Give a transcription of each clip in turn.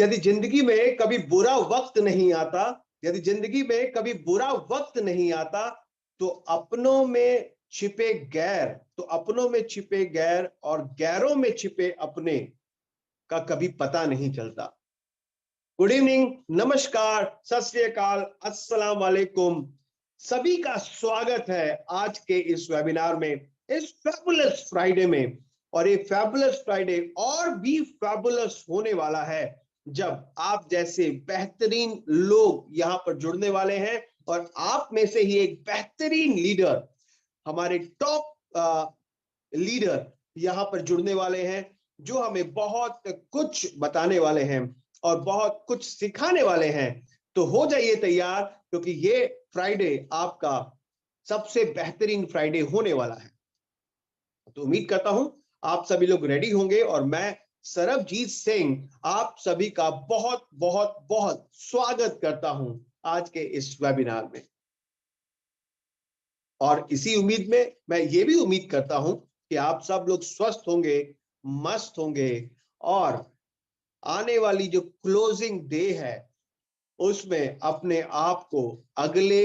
यदि जिंदगी में कभी बुरा वक्त नहीं आता, यदि जिंदगी में कभी बुरा वक्त नहीं आता, तो अपनों में छिपे गैर, तो अपनों में छिपे गैर और गैरों में छिपे अपने का कभी पता नहीं चलता। गुड इवनिंग, नमस्कार, सत श्री अकाल, अस्सलाम वालेकुम। सभी का स्वागत है आज के इस वेबिनार में, इस फैबुलस फ्राइडे में। और ये फैबुलस फ्राइडे और भी फैबुलस होने वाला है जब आप जैसे बेहतरीन लोग यहां पर जुड़ने वाले हैं और आप में से ही एक बेहतरीन लीडर, हमारे टॉप लीडर यहां पर जुड़ने वाले हैं, जो हमें बहुत कुछ बताने वाले हैं और बहुत कुछ सिखाने वाले हैं। तो हो जाइए तैयार, क्योंकि ये फ्राइडे आपका सबसे बेहतरीन फ्राइडे होने वाला है। तो उम्मीद करता हूं आप सभी लोग रेडी होंगे और मैं सरबजीत सिंह आप सभी का बहुत बहुत बहुत स्वागत करता हूं आज के इस वेबिनार में। और इसी उम्मीद में मैं ये भी उम्मीद करता हूं कि आप सब लोग स्वस्थ होंगे, मस्त होंगे और आने वाली जो क्लोजिंग डे है उसमें अपने आप को अगले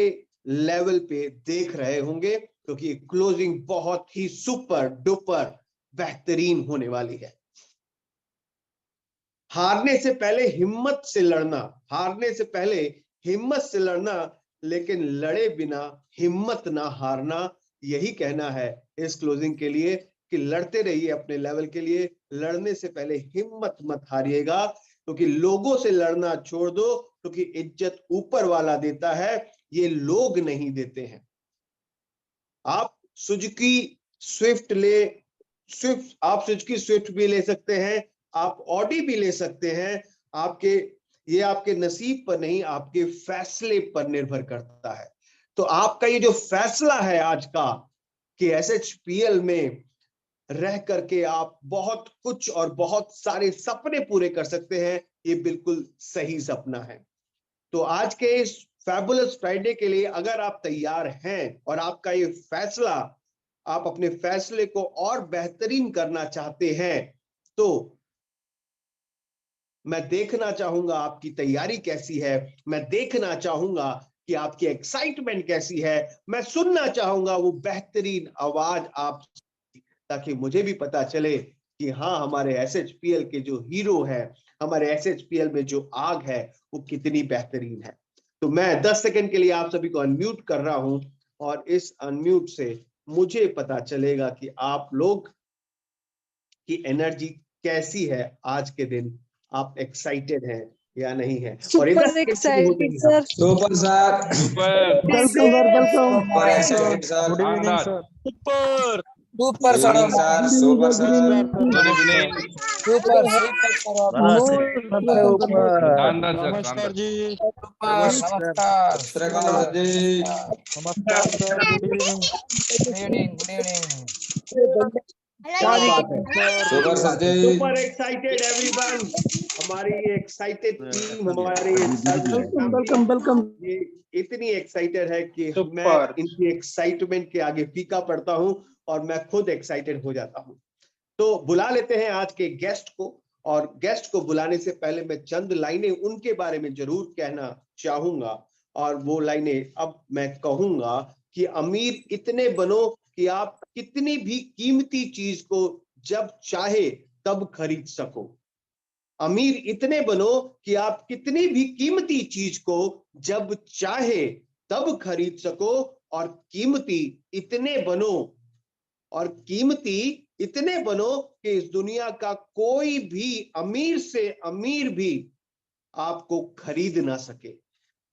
लेवल पे देख रहे होंगे, क्योंकि क्लोजिंग बहुत ही सुपर डुपर बेहतरीन होने वाली है। हारने से पहले हिम्मत से लड़ना, हारने से पहले हिम्मत से लड़ना, लेकिन लड़े बिना हिम्मत ना हारना, यही कहना है इस क्लोजिंग के लिए कि लड़ते रहिए अपने लेवल के लिए। लड़ने से पहले हिम्मत मत हारिएगा, क्योंकि लोगों से लड़ना छोड़ दो, क्योंकि इज्जत ऊपर वाला देता है, ये लोग नहीं देते हैं। आप सुजुकी स्विफ्ट आप सुजुकी स्विफ्ट भी ले सकते हैं, आप ऑडी भी ले सकते हैं। ये आपके नसीब पर नहीं, आपके फैसले पर निर्भर करता है। तो आपका ये जो फैसला है आज का कि एसएचपीएल में रह करके आप बहुत कुछ और बहुत सारे सपने पूरे कर सकते हैं, ये बिल्कुल सही सपना है। तो आज के इस फैबुलस फ्राइडे के लिए अगर आप तैयार हैं और आपका ये फैसला, आप अपने फैसले को और बेहतरीन करना चाहते हैं, तो मैं देखना चाहूंगा आपकी तैयारी कैसी है, मैं देखना चाहूंगा कि आपकी एक्साइटमेंट कैसी है, मैं सुनना चाहूंगा वो बेहतरीन आवाज आप, ताकि मुझे भी पता चले कि हाँ, हमारे एसएचपीएल के जो हीरो है, हमारे एसएचपीएल में जो आग है वो कितनी बेहतरीन है। तो मैं 10 सेकंड के लिए आप सभी को अनम्यूट कर रहा हूं और इस अनम्यूट से मुझे पता चलेगा कि आप लोग की एनर्जी कैसी है आज के दिन, आप एक्साइटेड हैं या नहीं है। और super excited sir. Super sir, welcome sir, welcome. Super excited sir, good evening sir. Super super sir. Sir, super sir, super नमस्कार जी। नमस्कार सर जी, नमस्कार सर, गुड इवनिंग। क्या बात है, सुपर सर जी, सुपर एक्साइटेड एवरीवन। हमारी एक्साइटेड टीम, हमारे welcome. ये इतनी एक्साइटेड है कि मैं इनकी एक्साइटमेंट के आगे फीका पड़ता हूं और मैं खुद एक्साइटेड हो जाता हूं। तो बुला लेते हैं आज के गेस्ट को, और गेस्ट को बुलाने से पहले मैं चंद लाइनें उनके बारे में जरूर कहना चाहूंगा। और वो लाइनें अब मैं कहूंगा कि अमीर इतने बनो कि आप कितनी भी कीमती चीज को जब चाहे तब खरीद सको। अमीर इतने बनो कि आप कितनी भी कीमती चीज को जब चाहे तब खरीद सको। और कीमती इतने बनो, और कीमती इतने बनो कि इस दुनिया का कोई भी अमीर से अमीर भी आपको खरीद ना सके।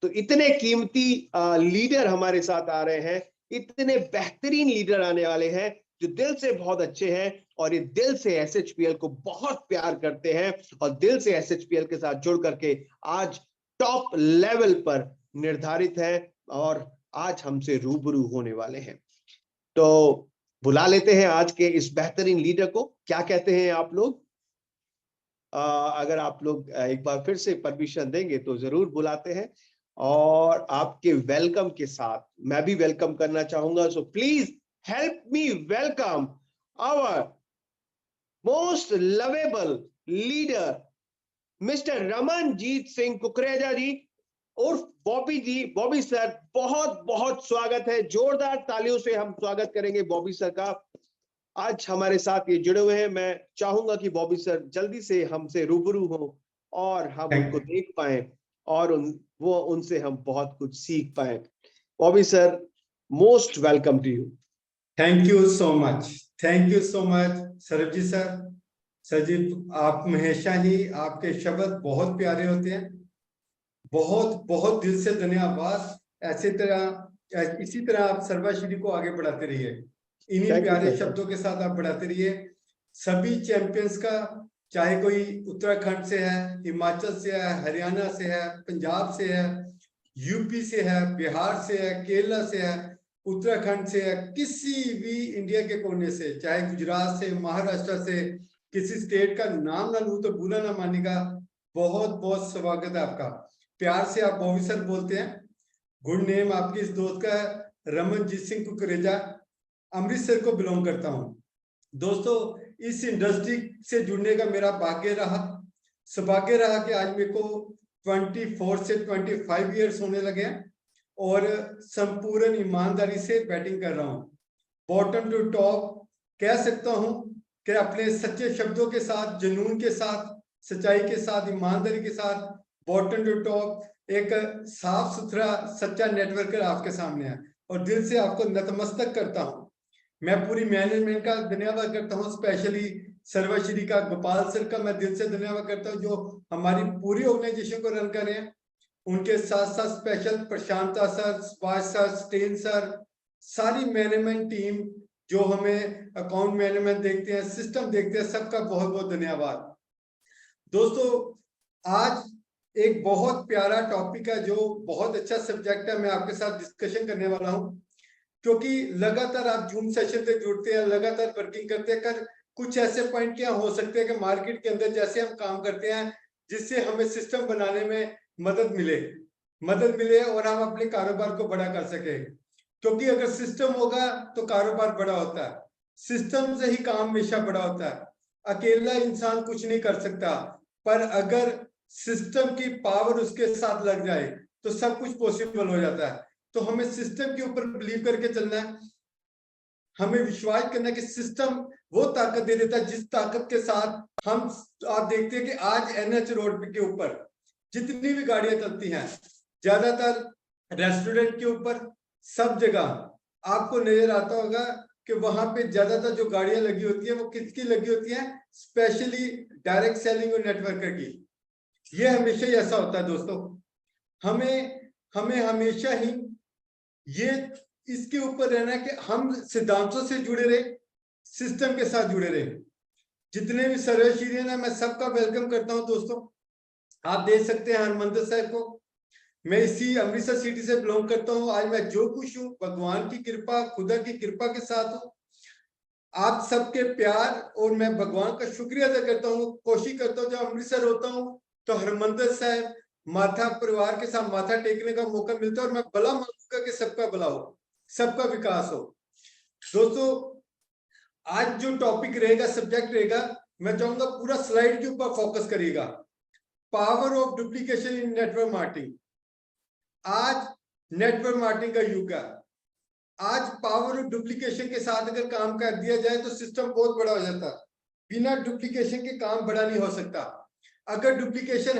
तो इतने कीमती लीडर हमारे साथ आ रहे हैं, इतने बेहतरीन लीडर आने वाले हैं जो दिल से बहुत अच्छे हैं और ये दिल से एसएचपीएल को बहुत प्यार करते हैं और दिल से एसएचपीएल के साथ जुड़ करके आज टॉप लेवल पर निर्धारित है और आज हमसे रूबरू होने वाले हैं। तो बुला लेते हैं आज के इस बेहतरीन लीडर को। क्या कहते हैं आप लोग? अगर आप लोग एक बार फिर से परमिशन देंगे तो जरूर बुलाते हैं। और आपके वेलकम के साथ मैं भी वेलकम करना चाहूंगा। So please help me welcome our most lovable leader, mister Ramanjeet Singh Kukreja ji उर्फ बॉबी जी। बॉबी सर, बहुत बहुत स्वागत है, जोरदार तालियों से हम स्वागत करेंगे बॉबी सर का। आज हमारे साथ ये जुड़े हुए हैं। मैं चाहूंगा कि बॉबी सर जल्दी से हमसे रूबरू हो और हम उनको देख पाए और उनसे हम बहुत कुछ सीख पाए। Bobby sir, most welcome to you. Thank you so much, thank you so much Sarabjeet sir. Sir ji, आप हमेशा ही, आपके शब्द बहुत प्यारे होते हैं। बहुत बहुत दिल से धन्यवाद। इसी तरह आप सर्वश्री को आगे बढ़ाते रहिए, इन्हीं प्यारे शब्दों के साथ आप बढ़ाते रहिए। सभी चैंपियंस का, चाहे कोई उत्तराखंड से है, हिमाचल से है, हरियाणा से है, पंजाब से है, यूपी से है, बिहार से है, केरला से है, उत्तराखंड से है, किसी भी इंडिया के कोने से, चाहे गुजरात से, महाराष्ट्र से, किसी स्टेट का नाम ना लूं तो बुरा ना मानेगा। बहुत बहुत स्वागत है आपका। प्यार से आप बॉबी सर बोलते हैं। गुड नेम आपकी इस दोस्त का है, रमनजीत सिंह कुकरेजा। अमृतसर को बिलोंग करता हूँ। दोस्तों, इस इंडस्ट्री से जुड़ने का मेरा सौभाग्य रहा कि आज मेरे को 24 से 25 ईयर्स होने लगे हैं और संपूर्ण ईमानदारी से बैटिंग कर रहा हूँ। बॉटम टू टॉप कह सकता हूँ कि अपने सच्चे शब्दों के साथ, जुनून के साथ, सच्चाई के साथ, ईमानदारी के साथ बॉटम टू टॉप एक साफ सुथरा सच्चा नेटवर्कर आपके सामने है और दिल से आपको नतमस्तक करता हूँ। मैं पूरी मैनेजमेंट का धन्यवाद करता हूँ, स्पेशली सर्वश्री का, गोपाल सर का मैं दिल से धन्यवाद करता हूँ जो हमारी पूरी ऑर्गेनाइजेशन को रन कर रहे हैं। उनके साथ साथ special Prashanta sir, Subhash sir, Stan sir, सारी मैनेजमेंट टीम जो हमें अकाउंट मैनेजमेंट देखते हैं, सिस्टम देखते हैं, सबका बहुत बहुत धन्यवाद। दोस्तों, आज एक बहुत प्यारा टॉपिक है जो बहुत अच्छा सब्जेक्ट है, मैं आपके साथ डिस्कशन करने वाला हूँ। क्योंकि लगातार आप जूम सेशन से जुड़ते हैं, लगातार वर्किंग करते हैं, कुछ ऐसे पॉइंट क्या हो सकते हैं कि मार्केट के अंदर जैसे हम काम करते हैं जिससे हमें सिस्टम बनाने में मदद मिले और हम अपने कारोबार को बड़ा कर सके। क्योंकि अगर सिस्टम होगा तो कारोबार बड़ा होता है, सिस्टम से ही काम हमेशा बड़ा होता है। अकेला इंसान कुछ नहीं कर सकता, पर अगर सिस्टम की पावर उसके साथ लग जाए तो सब कुछ पॉसिबल हो जाता है। तो हमें सिस्टम के ऊपर बिलीव करके चलना है, हमें विश्वास करना है कि सिस्टम वो ताकत दे देता है जिस ताकत के साथ आप देखते हैं कि आज NH रोड के ऊपर जितनी भी गाड़ियां चलती हैं, ज्यादातर रेस्टोरेंट के ऊपर, सब जगह आपको नजर आता होगा कि वहां पे ज्यादातर जो गाड़ियां लगी होती है वो किसकी लगी होती है, स्पेशली डायरेक्ट सेलिंग और नेटवर्कर की। ये हमेशा ही ऐसा होता है दोस्तों। हमें हमेशा ही ये इसके ऊपर रहना है कि हम सिद्धांतों से जुड़े रहे, सिस्टम के साथ जुड़े रहे। जितने भी सर्वश्रीयन है, मैं सबका वेलकम करता हूं दोस्तों। आप देख सकते हैं हरमंदर साहब को, मैं इसी अमृतसर सिटी से बिलोंग करता हूं। आज मैं जो कुछ हूँ भगवान की कृपा, खुदा की कृपा के साथ हूँ, आप सबके प्यार, और मैं भगवान का शुक्रिया अदा करता हूँ। कोशिश करता हूँ जब अमृतसर होता हूँ तो हरमंदर साहब माथा परिवार के साथ माथा टेकने का मौका मिलता है और मैं भला मांगूंगा कि सबका भला हो, सबका विकास हो। दोस्तों, आज जो टॉपिक रहेगा, सब्जेक्ट रहेगा, मैं चाहूंगा पूरा स्लाइड के ऊपर फोकस करिएगा। Power of duplication in network marketing. आज नेटवर्क मार्केटिंग का युग है। आज पावर ऑफ डुप्लीकेशन के साथ अगर काम कर दिया जाए तो सिस्टम बहुत बड़ा हो जाता है। बिना डुप्लीकेशन के काम बड़ा नहीं हो सकता। अगर डुप्लीकेशन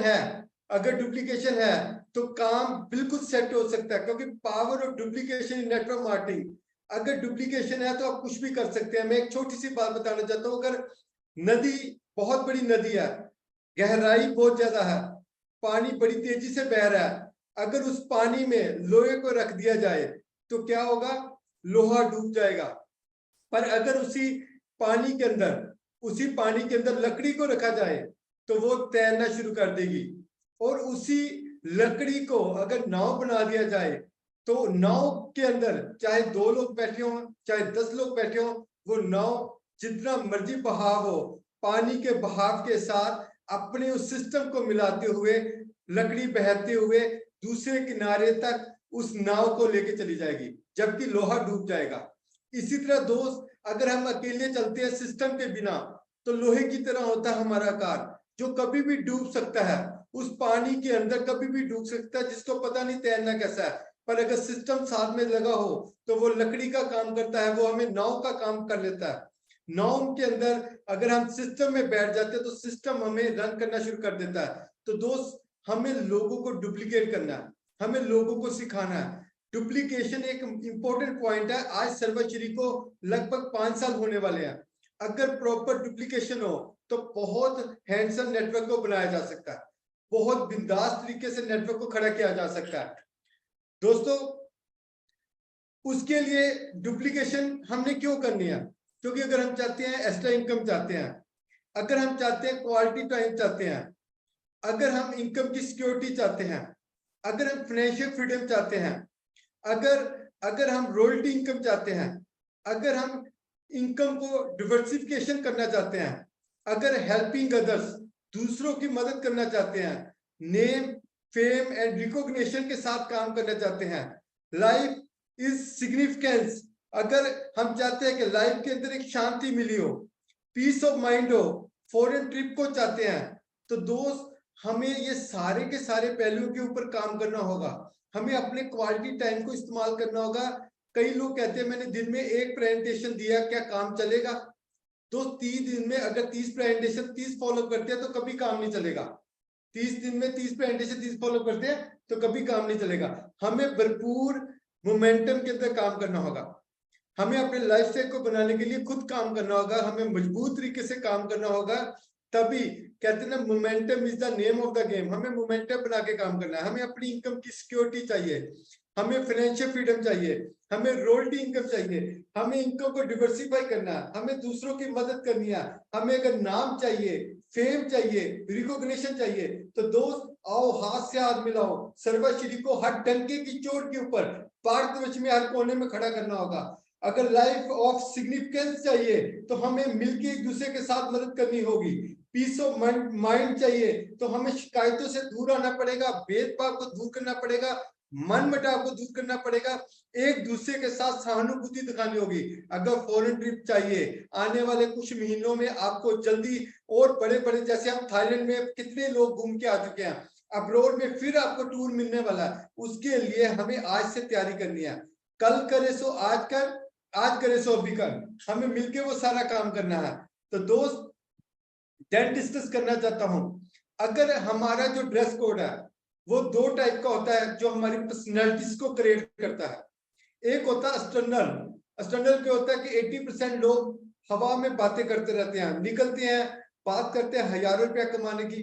है तो काम बिल्कुल सेट हो सकता है, क्योंकि power of duplication in network marketing, अगर डुप्लीकेशन है तो आप कुछ भी कर सकते हैं। मैं एक छोटी सी बात बताना चाहता हूँ। अगर नदी, बहुत बड़ी नदी है, गहराई बहुत ज्यादा है, पानी बड़ी तेजी से बह रहा है, अगर उस पानी में लोहे को रख दिया जाए तो क्या होगा, लोहा डूब जाएगा। पर अगर उसी पानी के अंदर लकड़ी को रखा जाए तो वो तैरना शुरू कर देगी। और उसी लकड़ी को अगर नाव बना दिया जाए तो नाव के अंदर चाहे 2 लोग बैठे हों, चाहे 10 लोग बैठे हों, वो नाव जितना मर्जी बहाव हो, पानी के बहाव के साथ अपने उस सिस्टम को मिलाते हुए, लकड़ी बहते हुए दूसरे किनारे तक उस नाव को लेके चली जाएगी, जबकि लोहा डूब जाएगा। इसी तरह दोस्त, अगर हम अकेले चलते हैं सिस्टम के बिना तो लोहे की तरह होता है हमारा आकार। जो कभी भी डूब सकता है, उस पानी के अंदर कभी भी डूब सकता है, जिसको पता नहीं तैरना कैसा है। पर अगर सिस्टम साथ में लगा हो तो वो लकड़ी का काम करता है, वो हमें नाव का काम कर लेता है। नाव के अंदर अगर हम सिस्टम में बैठ जाते हैं तो सिस्टम हमें रन करना शुरू कर देता है। तो दोस्त, हमें लोगों को डुप्लीकेट करना है, हमें लोगों को सिखाना है। डुप्लीकेशन एक इंपॉर्टेंट पॉइंट है। आज सर्वश्री को लगभग 5 साल होने वाले हैं। अगर प्रॉपर डुप्लीकेशन हो तो बहुत हैंडसम नेटवर्क को बनाया जा सकता है, बहुत बिंदास तरीके से नेटवर्क को खड़ा किया जा सकता है। दोस्तों, उसके लिए डुप्लीकेशन हमने क्यों करनी है? क्योंकि अगर हम चाहते हैं एक्स्ट्रा इनकम चाहते हैं, अगर हम चाहते हैं क्वालिटी टाइम चाहते हैं, अगर हम इनकम की सिक्योरिटी चाहते हैं, अगर हम फाइनेंशियल फ्रीडम चाहते हैं, अगर हम रॉयल्टी इनकम चाहते हैं, अगर हम इनकम को डिवर्सिफिकेशन करना चाहते हैं, अगर हेल्पिंग अदर्स, दूसरों की मदद करना चाहते हैं, नेम फेम एंड रिकॉग्निशन के साथ काम करना चाहते हैं, लाइफ इज सिग्निफिकेंस, अगर हम चाहते हैं कि लाइफ के अंदर एक शांति मिली हो, पीस ऑफ माइंड हो, फॉरेन ट्रिप को चाहते हैं, तो दोस्त हमें ये सारे के सारे पहलुओं के ऊपर काम करना होगा। हमें अपने क्वालिटी टाइम को इस्तेमाल करना होगा। कई लोग कहते हैं मैंने दिन में 1 प्रेजेंटेशन दिया, क्या काम चलेगा? तो 30 दिन में अगर 30 प्रेजेंटेशन 30 फॉलो करते हैं तो कभी काम नहीं चलेगा। 30 दिन में 30 प्रेजेंटेशन 30 फॉलो करते हैं तो कभी काम नहीं चलेगा। हमें भरपूर मोमेंटम के अंदर काम करना होगा। हमें अपने लाइफ स्टाइल को बनाने के लिए खुद काम करना होगा, हमें मजबूत तरीके से काम करना होगा। तभी कहते हैं ना, momentum is the name of the game. हमें मोमेंटम बना के काम करना है। हमें अपनी इनकम की सिक्योरिटी चाहिए, हमें फाइनेंशियल फ्रीडम चाहिए, हमें रॉयल्टी इनकम चाहिए, हमें इनकम को डिवर्सिफाई करना है, हमें दूसरों की मदद करनी है, हमें अगर नाम चाहिए, फेम चाहिए, रिकॉग्निशन चाहिए, तो दोस्त आओ हाथ से हाथ मिलाओ, सर्वश्री को हर डंके की चोट के ऊपर भारतवर्ष में हर कोने में खड़ा करना होगा। अगर लाइफ ऑफ सिग्निफिकेंस चाहिए तो हमें मिलकर एक दूसरे के साथ मदद करनी होगी। पीस ऑफ माइंड चाहिए तो हमें शिकायतों से दूर आना पड़ेगा, भेदभाव को दूर करना पड़ेगा, मन मुटाव को दूर करना पड़ेगा, एक दूसरे के साथ सहानुभूति दिखानी होगी। अगर फॉरेन ट्रिप चाहिए, आने वाले कुछ महीनों में आपको जल्दी और बड़े बड़े, जैसे हम थाईलैंड में कितने लोग घूम के आ चुके हैं, अब्रॉड में फिर आपको टूर मिलने वाला है। उसके लिए हमें आज से तैयारी करनी है। कल करे सो आज कर, आज करे सो अभी कर, हमें मिलके वो सारा काम करना है। तो दोस्त, दैन डिस्कस करना चाहता हूं, अगर हमारा जो ड्रेस कोड है वो 2 टाइप का होता है जो हमारी पर्सनैलिटीज को क्रिएट करता है। एक होता है एक्सटर्नल। एक्सटर्नल क्या होता है कि 80% लोग हवा में बातें करते रहते हैं, निकलते हैं, बात करते हैं हजारों रुपया कमाने की,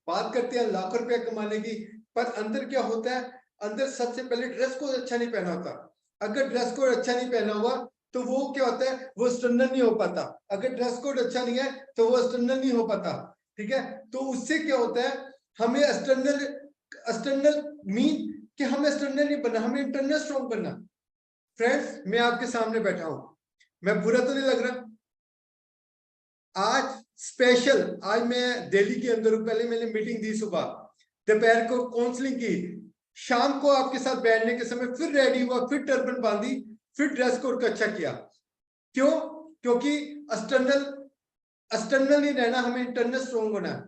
बात करते हैं लाखों रुपया कमाने की, पर अंदर क्या होता है? अंदर सबसे पहले ड्रेस कोड अच्छा नहीं पहना होता। अगर ड्रेस कोड अच्छा नहीं पहना हुआ तो वो क्या होता है? वो एक्सटर्नल नहीं हो पाता। अगर ड्रेस कोड अच्छा नहीं है तो वो एक्सटर्नल नहीं हो पाता। ठीक है, तो उससे क्या होता है? हमें एक्सटर्नल मीन कि हमें एक्सटर्नल नहीं बनना, हमें इंटरनल स्ट्रॉन्ग बनना। फ्रेंड्स, मैं आपके सामने बैठा हूं, मैं बुरा तो नहीं लग रहा? आज स्पेशल, आज मैं दिल्ली के अंदर हूं। पहले मैंने मीटिंग दी सुबह, दोपहर को काउंसलिंग की, शाम को आपके साथ बैठने के समय फिर रेडी हुआ, फिर टर्बन बांधी, फिर ड्रेस कोड को अच्छा किया। क्यों? क्योंकि एक्सटर्नल नहीं रहना, हमें इंटरनल स्ट्रॉन्ग होना है।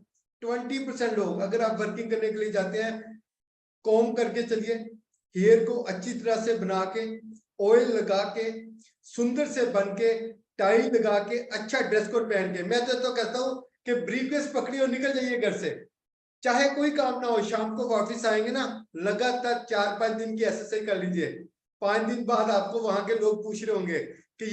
20% लोग, अगर आप वर्किंग करने के लिए जाते हैं, कॉम करके चलिए, हेयर को अच्छी तरह से बना के, ऑयल लगा के, सुंदर से बन के, टाई लगा के, अच्छा ड्रेस कोड पहन के, मैं तो कहता हूं कि ब्रीफकेस पकड़ी और निकल जाइए घर से, चाहे कोई काम ना हो। शाम को वापस आएंगे ना, लगातार 4-5 दिन की एक्सरसाइज कर लीजिए। 5 दिन बाद आपको वहां के लोग पूछ रहे होंगे कि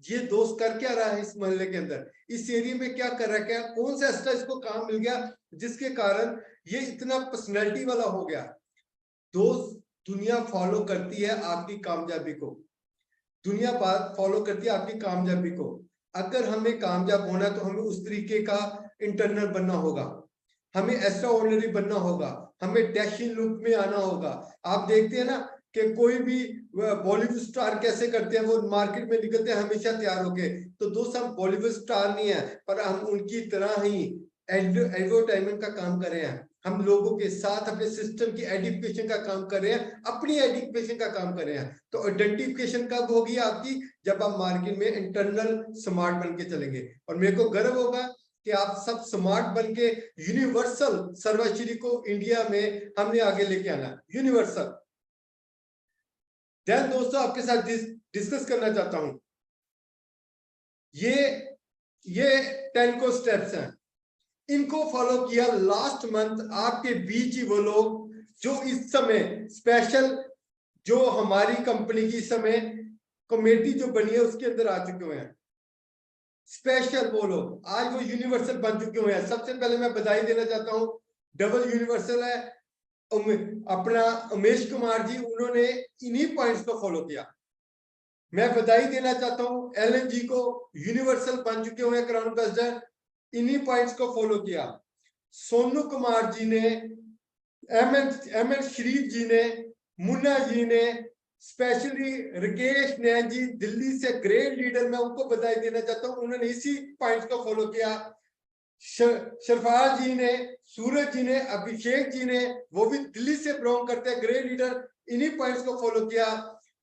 ये दोस्त कर क्या रहा है इस मोहल्ले के अंदर, इस एरिया में क्या कर रहा है, क्या कौन सा एक्स्ट्रा इसको काम मिल गया जिसके कारण ये इतना पर्सनैलिटी वाला हो गया। दोस्त, दुनिया फॉलो करती है आपकी कामयाबी को, दुनिया फॉलो करती है आपकी कामयाबी को। अगर हमें कामयाब होना है तो हमें उस तरीके का इंटरनल बनना होगा, हमें एक्स्ट्रा ऑर्डिनरी बनना होगा, हमें डैशिंग लुक में आना होगा। आप देखते हैं ना कि कोई भी बॉलीवुड स्टार कैसे करते हैं, वो मार्केट में निकलते हैं हमेशा तैयार होके। तो दोस्त, हम बॉलीवुड स्टार नहीं है, पर हम उनकी तरह ही एडवर्टाइजमेंट का काम कर रहे हैं। हम लोगों के साथ अपने सिस्टम की एडिफिकेशन का काम कर रहे हैं, अपनी एडिफिकेशन का काम कर रहे हैं। तो आइडेंटिफिकेशन कब होगी आपकी? जब आप मार्केट में इंटरनल स्मार्ट बन के चलेंगे। और मेरे को गर्व होगा कि आप सब स्मार्ट बन के यूनिवर्सल सर्वश्री को इंडिया में हमने आगे लेके आना, यूनिवर्सल। देन दोस्तों आपके साथ डिस्कस करना चाहता हूं, ये 10 को स्टेप्स हैं, इनको फॉलो किया लास्ट मंथ। आपके बीच ही वो लोग जो इस समय स्पेशल, जो हमारी कंपनी की समय कमेटी जो बनी है उसके अंदर आ चुके हुए हैं, स्पेशल वो लोग आज वो यूनिवर्सल बन चुके हुए हैं। सबसे पहले मैं बधाई देना चाहता हूं, डबल यूनिवर्सल है अपना उमेश कुमार जी, उन्होंने इन्हीं पॉइंट्स को फॉलो किया। मैं बधाई देना चाहता हूं एलन जी को, यूनिवर्सल बन चुके हुए हैं क्राउन एम्बेसडर, इन्हीं पॉइंट्स को फॉलो किया। सोनू कुमार जी ने, एम एन शरीफ जी ने, मुन्ना जी ने, स्पेशली राकेश नैन जी दिल्ली से ग्रेट लीडर, मैं उनको बधाई देना चाहता हूं, उन्होंने इसी पॉइंट्स को फॉलो किया। शरफाज जी ने, सूरज जी ने, अभिषेक जी ने, वो भी दिल्ली से बिलोंग करते हैं, ग्रेट लीडर, इन्हीं पॉइंट्स को फॉलो किया।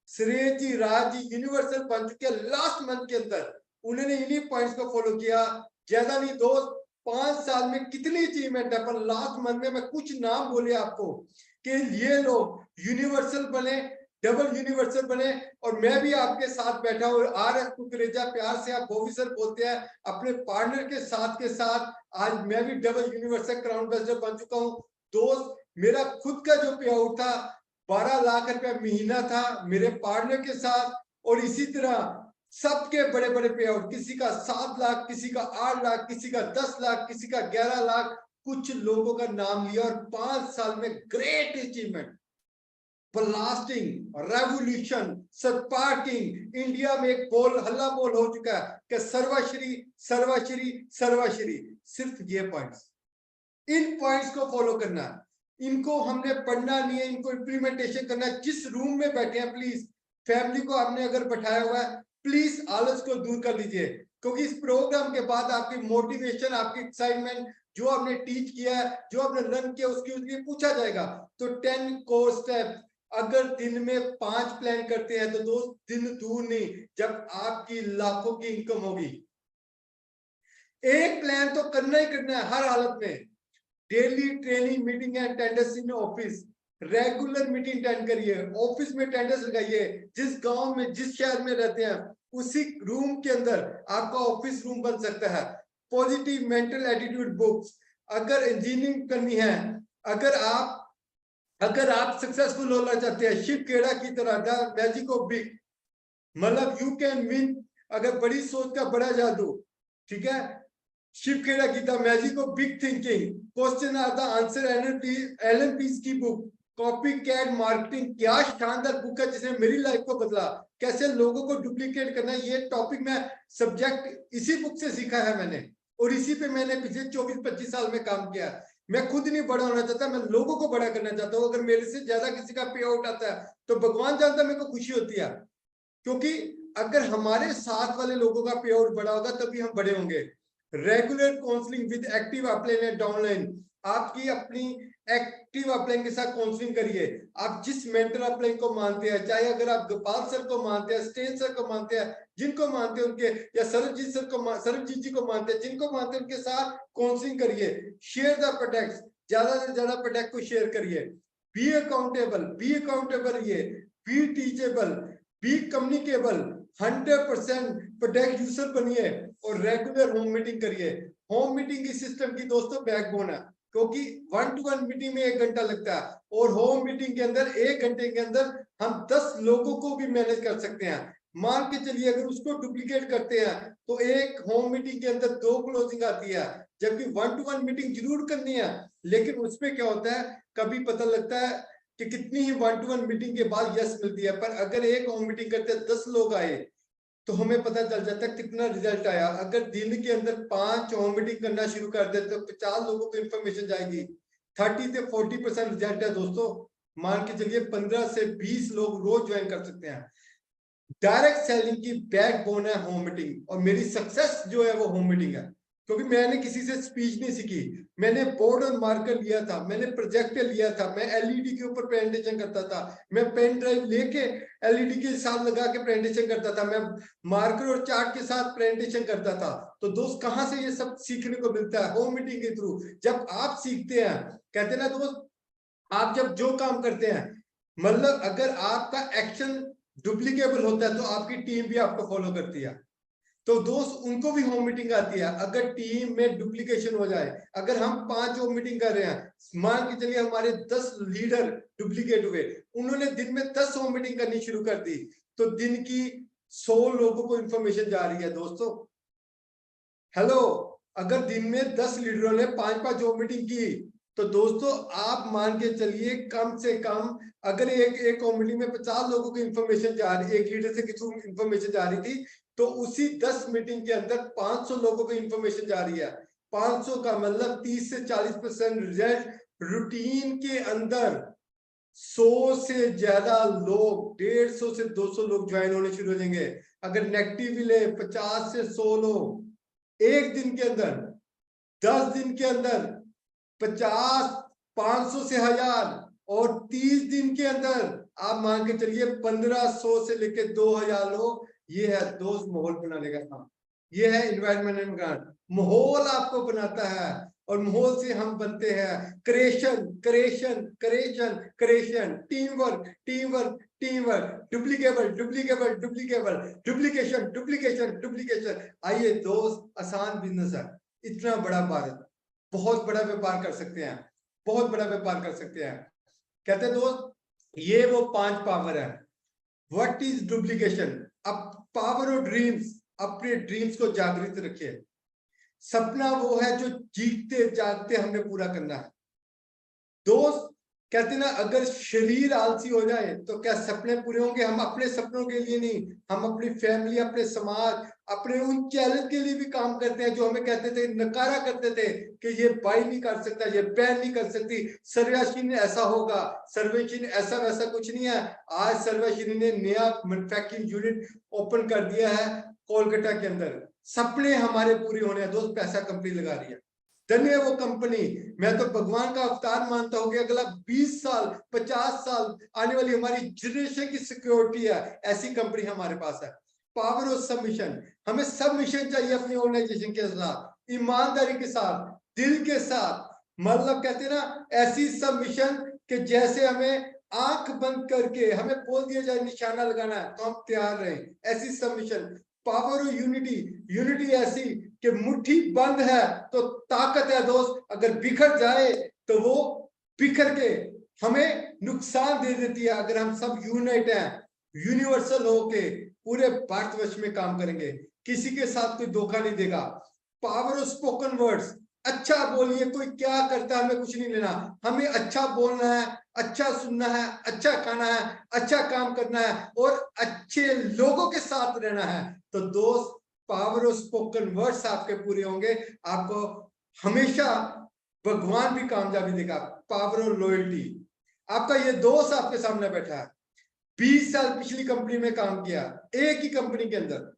सुरेश जी, राज जी यूनिवर्सल बन चुके हैं लास्ट मंथ के अंदर, उन्होंने इन्हीं पॉइंट्स को फॉलो किया। ज्यादा नहीं दोस्त, 5 साल में कितनी अचीवमेंट है, पर लास्ट मंथ में मैं कुछ नाम बोले आपको कि ये लोग यूनिवर्सल बने, डबल यूनिवर्सल बने, और मैं भी आपके साथ बैठा हूं। RS कुकरेजा, प्यार से आप बॉबी सर बोलते हैं, अपने पार्टनर के साथ आज मैं भी डबल यूनिवर्सल क्राउन एम्बेसडर बन चुका हूं। दोस्त मेरा खुद का जो पे आउट था 12 लाख रुपया महीना था मेरे पार्टनर के साथ, और इसी तरह सबके बड़े बड़े पे आउट, किसी का 7 लाख, किसी का 8 लाख, किसी का 10 लाख, किसी का 11 लाख, कुछ लोगों का नाम लिया, और 5 साल में great achievement, blasting, revolution, sparking. India में एक बोल, हल्ला बोल हो चुका है कि सर्वश्री सर्वश्री सर्वश्री। सिर्फ ये पॉइंट्स, इन पॉइंट्स को फॉलो करना, इनको हमने पढ़ना नहीं है, इनको इंप्लीमेंटेशन करना है। जिस रूम में बैठे हैं प्लीज, फैमिली को आपने अगर बैठाया हुआ है, प्लीज आलस को दूर कर लीजिए, क्योंकि इस प्रोग्राम के बाद आपकी मोटिवेशन, आपकी एक्साइटमेंट, जो आपने टीच किया है, जो आपने लर्न किया, उसके लिए पूछा जाएगा। तो 10 कोर स्टेप, अगर दिन में 5 प्लान करते हैं तो दोस्त दिन दूर नहीं, जब आपकी लाखों की इनकम होगी। एक प्लान तो करना ही करना है हर हालत में। Daily training, meeting and attendance in office, regular meeting attend करिए, ऑफिस में अटेंडेंस लगाइए। जिस गांव में, जिस शहर में रहते हैं, उसी रूम के अंदर आपका ऑफिस रूम बन सकता है। पॉजिटिव मेंटल एटीट्यूड बुक्स, अगर इंजीनियरिंग करनी है, अगर आप सक्सेसफुल होना चाहते हैं, शिव खेड़ा की तरह, द मैजिक ऑफ बिग, मतलब यू कैन विन, अगर बड़ी सोच का बड़ा जादू, ठीक है, शिव खेड़ा की the magic of big thinking, question are the answer, Allan Pease की बुक, कॉपी कैट मार्केटिंग, क्या शानदार बुक है जिसने मेरी लाइफ को बदला, कैसे लोगों को डुप्लीकेट करना है। ये टॉपिक में सब्जेक्ट इसी बुक से सीखा है मैंने, और इसी पे मैंने पिछले 24-25 साल में काम किया। मैं खुद नहीं बड़ा होना चाहता, मैं लोगों को बड़ा करना चाहता हूँ। अगर मेरे से ज्यादा किसी का पे आउट आता है तो भगवान जानता है मेरे को खुशी होती है, क्योंकि अगर हमारे साथ वाले लोगों का पे आउट बड़ा होगा तभी हम बड़े होंगे। Regular counselling with active upline and downline, आपकी अपनी एक्टिव अपलाइन के साथ काउंसलिंग करिए। आप जिस मेंटर अपलाइन को मानते हैं, चाहे अगर आप गोपाल सर को मानते हैं, स्टेन सर को मानते हैं, जिनको मानते हैं उनके, या सरबजीत सर को, सरबजीत जी को मानते हैं, जिनको मानते हैं उनके साथ काउंसलिंग करिए। शेयर द प्रोडक्ट्स, ज्यादा से ज्यादा प्रोडक्ट को शेयर करिए। बी अकाउंटेबल, ये be teachable, be communicable, 100% product user बनिए, और रेगुलर होम मीटिंग करिए। होम मीटिंग इस सिस्टम की दोस्तों बैकबोन है, क्योंकि 1-to-1 मीटिंग में 1 घंटा लगता है, और होम मीटिंग के अंदर 1 घंटे के अंदर हम 10 लोगों को भी मैनेज कर सकते हैं। मान के चलिए अगर उसको डुप्लीकेट करते हैं तो एक होम मीटिंग के अंदर 2 क्लोजिंग आती है, जबकि 1-to-1 मीटिंग जरूर करनी है। लेकिन उसमें क्या होता है, कभी पता लगता है कि कितनी ही 1-to-1 मीटिंग के बाद यस मिलती है, पर अगर एक होम मीटिंग करते 10 लोग आए तो हमें पता चल जाता है कितना रिजल्ट आया। अगर दिन के अंदर 5 होम मीटिंग करना शुरू कर दे तो 50 लोगों को इंफॉर्मेशन जाएगी, 30 से 40% रिजल्ट है दोस्तों। मान के चलिए 15 से 20 लोग रोज ज्वाइन कर सकते हैं। डायरेक्ट सेलिंग की बैकबोन है होम मीटिंग, और मेरी सक्सेस जो है वो होम मीटिंग है। क्योंकि मैंने किसी से स्पीच नहीं सीखी, मैंने बोर्ड और मार्कर लिया था, मैंने प्रोजेक्टर लिया था, मैं एलईडी के ऊपर प्रेजेंटेशन करता था, मैं पेन ड्राइव लेके एलईडी के साथ लगा के प्रेजेंटेशन करता था, मैं मार्कर और चार्ट के साथ प्रेजेंटेशन करता था। तो दोस्त कहाँ से ये सब सीखने को मिलता है? होम मीटिंग के थ्रू। जब आप सीखते हैं, कहते हैं ना दोस्त, आप जब जो काम करते हैं, मतलब अगर आपका एक्शन डुप्लीकेबल होता है तो आपकी टीम भी आपको फॉलो करती है। तो दोस्त उनको भी होम मीटिंग आती है। अगर टीम में डुप्लीकेशन हो जाए, अगर हम 5 होम मीटिंग कर रहे हैं, मान के चलिए हमारे 10 लीडर डुप्लीकेट हुए, उन्होंने दिन में 10 होम मीटिंग करनी शुरू कर दी, तो दिन की 100 लोगों को इंफॉर्मेशन जा रही है दोस्तों। हेलो, अगर दिन में 10 लीडरों ने 5-5 होम मीटिंग की, तो दोस्तों आप मान के चलिए कम से कम अगर एक होम मीटिंग में 50 लोगों की इंफॉर्मेशन जा रही, एक लीडर से किसी इंफॉर्मेशन जा रही थी, तो उसी 10 मीटिंग के अंदर 500 लोगों को इंफॉर्मेशन जा रही है। 500 का मतलब 30 से 40% रिजल्ट। रूटीन के अंदर 100 से ज्यादा लोग, 150 से 200 लोग ज्वाइन होने शुरू हो जाएंगे। अगर नेगेटिव भी ले 50 से 100 लोग एक दिन के अंदर, 10 दिन के अंदर 50, 500 से 1000, और 30 दिन के अंदर आप मान के चलिए 1500 से लेके 2000 लोग। ये है दोस्त माहौल बनाने का काम, ये है इन्वायरमेंट का माहौल आपको बनाता है, और माहौल से हम बनते हैं creation creation creation creation, team work team work team work, duplicable duplicable duplicable, duplication duplication duplication. आइए दोस्त, आसान बिजनेस है, इतना बड़ा भारत, बहुत बड़ा व्यापार कर सकते हैं, बहुत बड़ा व्यापार कर सकते हैं। कहते हैं दोस्त, ये वो 5 पावर है। What is duplication? अब पावर ऑफ ड्रीम्स, अपने ड्रीम्स को जागृत रखिए। सपना वो है जो जीतते जागते हमने पूरा करना है। दोस्त कहते ना, अगर शरीर आलसी हो जाए तो क्या सपने पूरे होंगे? हम अपने सपनों के लिए नहीं, हम अपनी फैमिली, अपने समाज, अपने उन चैलेंज के लिए भी काम करते हैं जो हमें कहते थे, नकारा करते थे कि ये भाई नहीं कर सकता, ये बहन नहीं कर सकती, सर्वश्री ने ऐसा होगा, सर्वश्री ने ऐसा वैसा कुछ नहीं है। आज सर्वश्री ने नया मैन्युफैक्चरिंग यूनिट ओपन कर दिया है कोलकाता के अंदर। सपने हमारे पूरे होने हैं दोस्त, पैसा कंपनी लगा रही है, धन्य वो कंपनी। मैं तो भगवान का अवतार मानता हूं कि अगला 20 साल 50 साल आने वाली हमारी जनरेशन की सिक्योरिटी है, ऐसी कंपनी हमारे पास है। पावर ऑफ सबमिशन, हमें सबमिशन चाहिए अपनी ऑर्गेनाइजेशन के साथ, ईमानदारी के साथ, दिल के साथ। मतलब कहते हैं ना, ऐसी सबमिशन कि जैसे हमें आंख बंद करके हमें बोल दिया जाए निशाना लगाना है तो हम तैयार रहे, ऐसी submission. Power of unity, unity ऐसी कि मुट्ठी बंद है तो ताकत है दोस्त, अगर बिखर जाए तो वो बिखर के हमें नुकसान दे देती है। अगर हम सब यूनाइट हैं, यूनिवर्सल होके पूरे भारतवर्ष में काम करेंगे, किसी के साथ कोई धोखा नहीं देगा। पावर ऑफ स्पोकन वर्ड्स, अच्छा बोलिए, कोई क्या करता है हमें कुछ नहीं लेना, हमें अच्छा बोलना है, अच्छा सुनना है, अच्छा खाना है, अच्छा काम करना है और अच्छे लोगों के साथ रहना है। तो दोस्त, पावर ऑफ स्पोकन वर्ड्स आपके पूरे होंगे, आपको हमेशा भगवान भी कामयाबी देगा। पावर ऑफ लॉयल्टी, आपका ये दोस्त आपके सामने बैठा है, 20 साल पिछली कंपनी में काम किया, एक ही कंपनी के अंदर,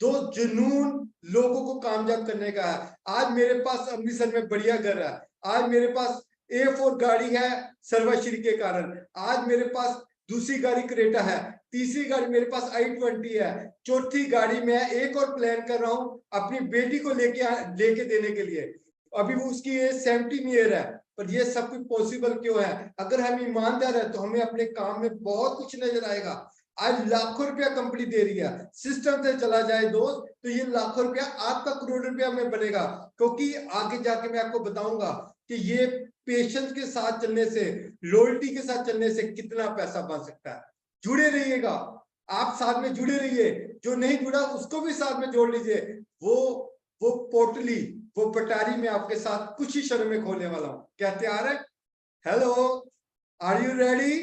दो जुनून लोगों को कामयाब करने का है। आज मेरे पास अमृतसर में बढ़िया घर है, आज मेरे पास A4 गाड़ी है सर्वश्री के कारण, आज मेरे पास दूसरी गाड़ी क्रेटा है, तीसरी गाड़ी मेरे पास i20 है, चौथी गाड़ी में एक और प्लान कर रहा हूं अपनी बेटी को लेके देने के लिए। अभी वो उसकी एज 17 ईयर है, पर ये सब कुछ पॉसिबल क्यों है? अगर हम ईमानदार है तो हमें अपने काम में बहुत कुछ नजर आएगा। आज लाखों रुपया कंपनी दे रही है, सिस्टम से चला जाए दोस्त तो ये लाखों रुपया आपका करोड़ रुपया में बनेगा, क्योंकि आगे जाके मैं आपको बताऊंगा कि ये पेशेंस के साथ चलने से, लॉयल्टी के साथ चलने से कितना पैसा बन सकता है। जुड़े रहिएगा, आप साथ में जुड़े रहिए, जो नहीं जुड़ा उसको भी साथ में जोड़ लीजिए। वो पोटली, वो पटारी में आपके साथ कुछ ही क्षण में खोलने वाला हूं, क्या तैयार है? Hello, are you ready?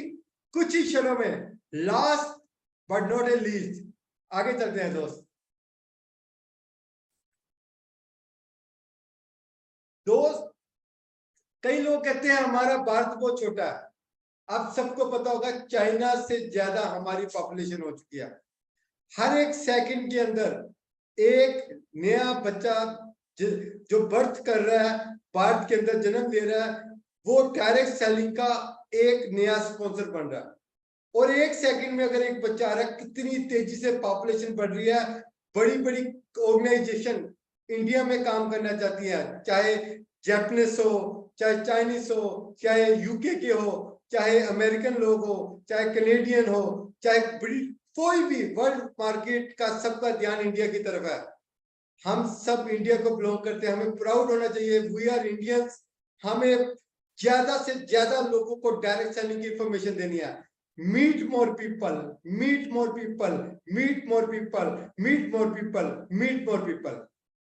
कुछ ही क्षणों में, last but not a least, आगे चलते हैं दोस्त। कई लोग कहते हैं हमारा भारत बहुत छोटा है, आप सबको पता होगा चाइना से ज्यादा हमारी पॉपुलेशन हो चुकी है। हर एक सेकंड के अंदर एक नया बच्चा जो बर्थ कर रहा है, भारत के अंदर जन्म ले रहा है, वो डायरेक्ट सेलिंग का एक नया स्पॉन्सर बन रहा है। और एक सेकंड में अगर एक बच्चा आ रहा है, कितनी तेजी से पॉपुलेशन बढ़ रही है। बड़ी बड़ी ऑर्गेनाइजेशन इंडिया में काम करना चाहती है, चाहे जापानीज हो, चाहे चाइनीज हो, चाहे यूके के हो, चाहे अमेरिकन लोग हो, चाहे कनेडियन हो, चाहे बड़ी कोई भी वर्ल्ड मार्केट का सबका ध्यान इंडिया की तरफ है। हम सब इंडिया को बिलोंग करते हैं, हमें प्राउड होना चाहिए, वी आर इंडियंस। हमें ज्यादा से ज्यादा लोगों को डायरेक्ट सेलिंग की इंफॉर्मेशन देनी है। Meet more people, meet more people, meet more people, meet more people, meet more people.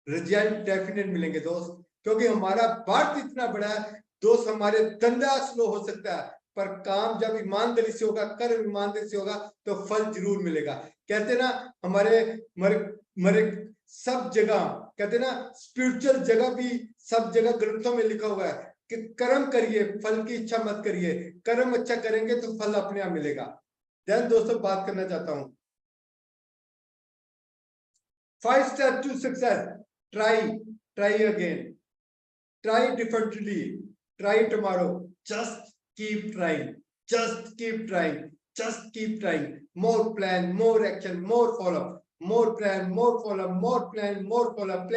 Result definite मिलेंगे दोस्त, क्योंकि हमारा भारत इतना बड़ा है दोस्त। हमारे धंधा स्लो हो सकता है, पर काम जब ईमानदारी से होगा, कर्म ईमानदारी से होगा, तो फल जरूर मिलेगा। कहते ना हमारे मरे सब जगह, कहते ना स्पिरिचुअल जगह भी सब जगह ग्रंथों में लिखा हुआ है कि कर्म करिए, फल की इच्छा मत करिए। कर्म अच्छा करेंगे तो फल अपने आप मिलेगा। ध्यान दोस्तों, बात करना चाहता हूं 5 steps to success. Try again, try differently, try tomorrow. Just keep trying, just keep trying, just keep trying. More plan, more action, more follow, more plan, more follow, more plan, more follow.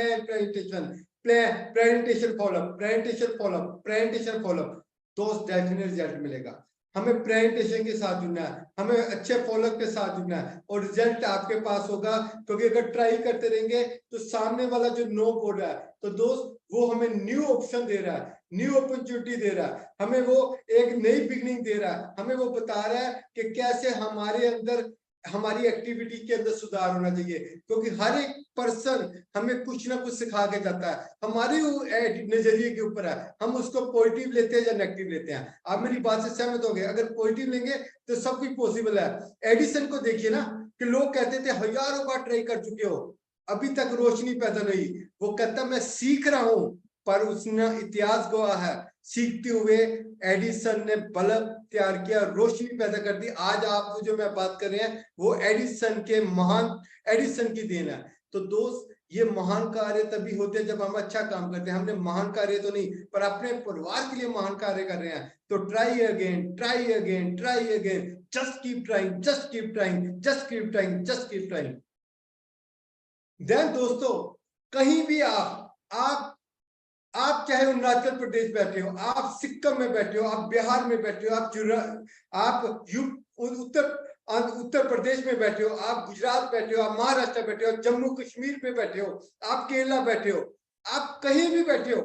Plan, presentation follow, presentation follow, presentation follow. दोस्त definite result मिलेगा। हमें presentation के साथ जुड़ना है, हमें अच्छे follow up के साथ जुड़ना है, और रिजल्ट आपके पास होगा। क्योंकि अगर ट्राई करते रहेंगे तो सामने वाला जो नो बोल रहा है, तो दोस्त वो हमें न्यू ऑप्शन दे रहा है, न्यू अपॉर्चुनिटी दे रहा है, हमें वो एक नई बिगनिंग दे रहा है, हमें वो बता रहा है कि कैसे हमारे अंदर, हमारी एक्टिविटी के अंदर सुधार होना चाहिए। क्योंकि हर एक पर्सन हमें कुछ ना कुछ सिखा के जाता है, हमारी नजरिए के ऊपर है, हम उसको पॉजिटिव लेते हैं या नेगेटिव लेते हैं। आप मेरी बात से सहमत होंगे, अगर पॉजिटिव लेंगे तो सब कुछ पॉसिबल है। एडिसन को देखिए ना, कि लोग कहते थे हजारों बार ट्राई कर चुके हो, अभी तक रोशनी पैदा नहीं। वो कहता मैं सीख रहा हूं, पर उसने इतिहास गवाह है, सीखते हुए एडिसन ने बल्ब तैयार किया, रोशनी पैदा कर दी। आज आप जो मैं बात कर रहे हैं वो एडिसन के महान एडिसन की देन है। तो दोस्त, ये महान कार्य तभी होते हैं जब हम अच्छा काम करते हैं। हमने महान कार्य तो नहीं, पर अपने परिवार के लिए महान कार्य कर रहे हैं। तो try again, try again, try again, just keep trying, just keep trying, just keep trying, just keep trying. Then दोस्तों, कहीं भी आप चाहे अरुणाचल प्रदेश बैठे हो, आप सिक्किम में बैठे हो, आप बिहार में बैठे हो, आप उत्तर प्रदेश में बैठे हो, आप गुजरात बैठे हो, आप महाराष्ट्र बैठे हो, जम्मू कश्मीर में बैठे हो, आप केरला बैठे हो, आप कहीं भी बैठे हो,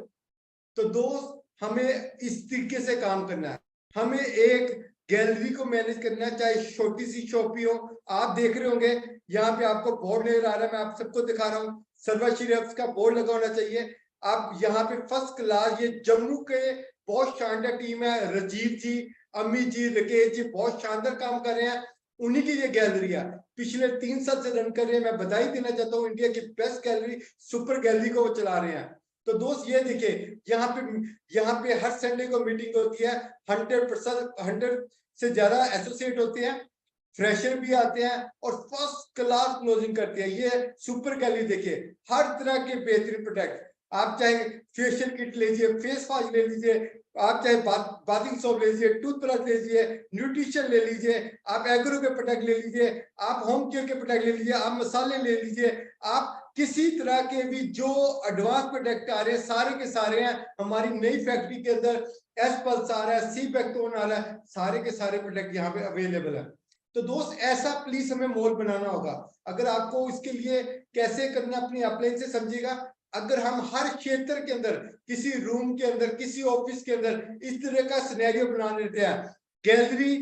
तो दोस्त हमें इस तरीके से काम करना है। हमें एक गैलरी को मैनेज करना है, चाहे छोटी सी शॉप ही हो। आप देख रहे होंगे यहाँ पे आपको बोर्ड नजर आ रहा है, मैं आप सबको दिखा रहा हूँ, सर्वश्री का बोर्ड लगा होना चाहिए। आप यहाँ पे फर्स्ट क्लास, ये जम्मू के बहुत शानदार टीम है, राजीव जी, अमित जी, राकेश जी बहुत शानदार काम कर रहे हैं। उन्हीं की ये गैलरी है, पिछले 3 साल से रन कर रहे हैं। मैं बधाई देना चाहता हूँ, इंडिया की बेस्ट गैलरी, सुपर गैलरी को वो चला रहे हैं। तो दोस्त ये देखिए, यहाँ पे हर संडे को मीटिंग होती है, 100 से ज्यादा एसोसिएट होते हैं, फ्रेशर भी आते हैं और फर्स्ट क्लास क्लोजिंग करते हैं। ये सुपर गैलरी देखिए, हर तरह के बेहतरीन प्रोडक्ट, आप चाहे फेशियल किट लीजिए, फेस वॉश ले लीजिए, आप चाहे बाथिंग सोप ले लीजिए, टूथब्रश ले लीजिए, न्यूट्रिशन ले लीजिए, आप एग्रो के प्रोडक्ट ले लीजिए, आप होम केयर के प्रोडक्ट ले लीजिए, आप मसाले ले लीजिए, आप किसी तरह के भी जो एडवांस प्रोडक्ट आ रहे हैं सारे के सारे हैं हमारी नई फैक्ट्री के अंदर। एसपल्स आ रहा है, सी बैक्टोन आ रहा है, सारे के सारे प्रोडक्ट यहाँ पे अवेलेबल है। तो दोस्त, ऐसा प्लीज हमें मॉल बनाना होगा। अगर आपको इसके लिए कैसे करना, अपनी अपलाइन से समझिएगा। अगर हम हर क्षेत्र के अंदर, किसी रूम के अंदर, किसी ऑफिस के अंदर इस तरह का सिनेरियो बना लेते हैं, गैलरी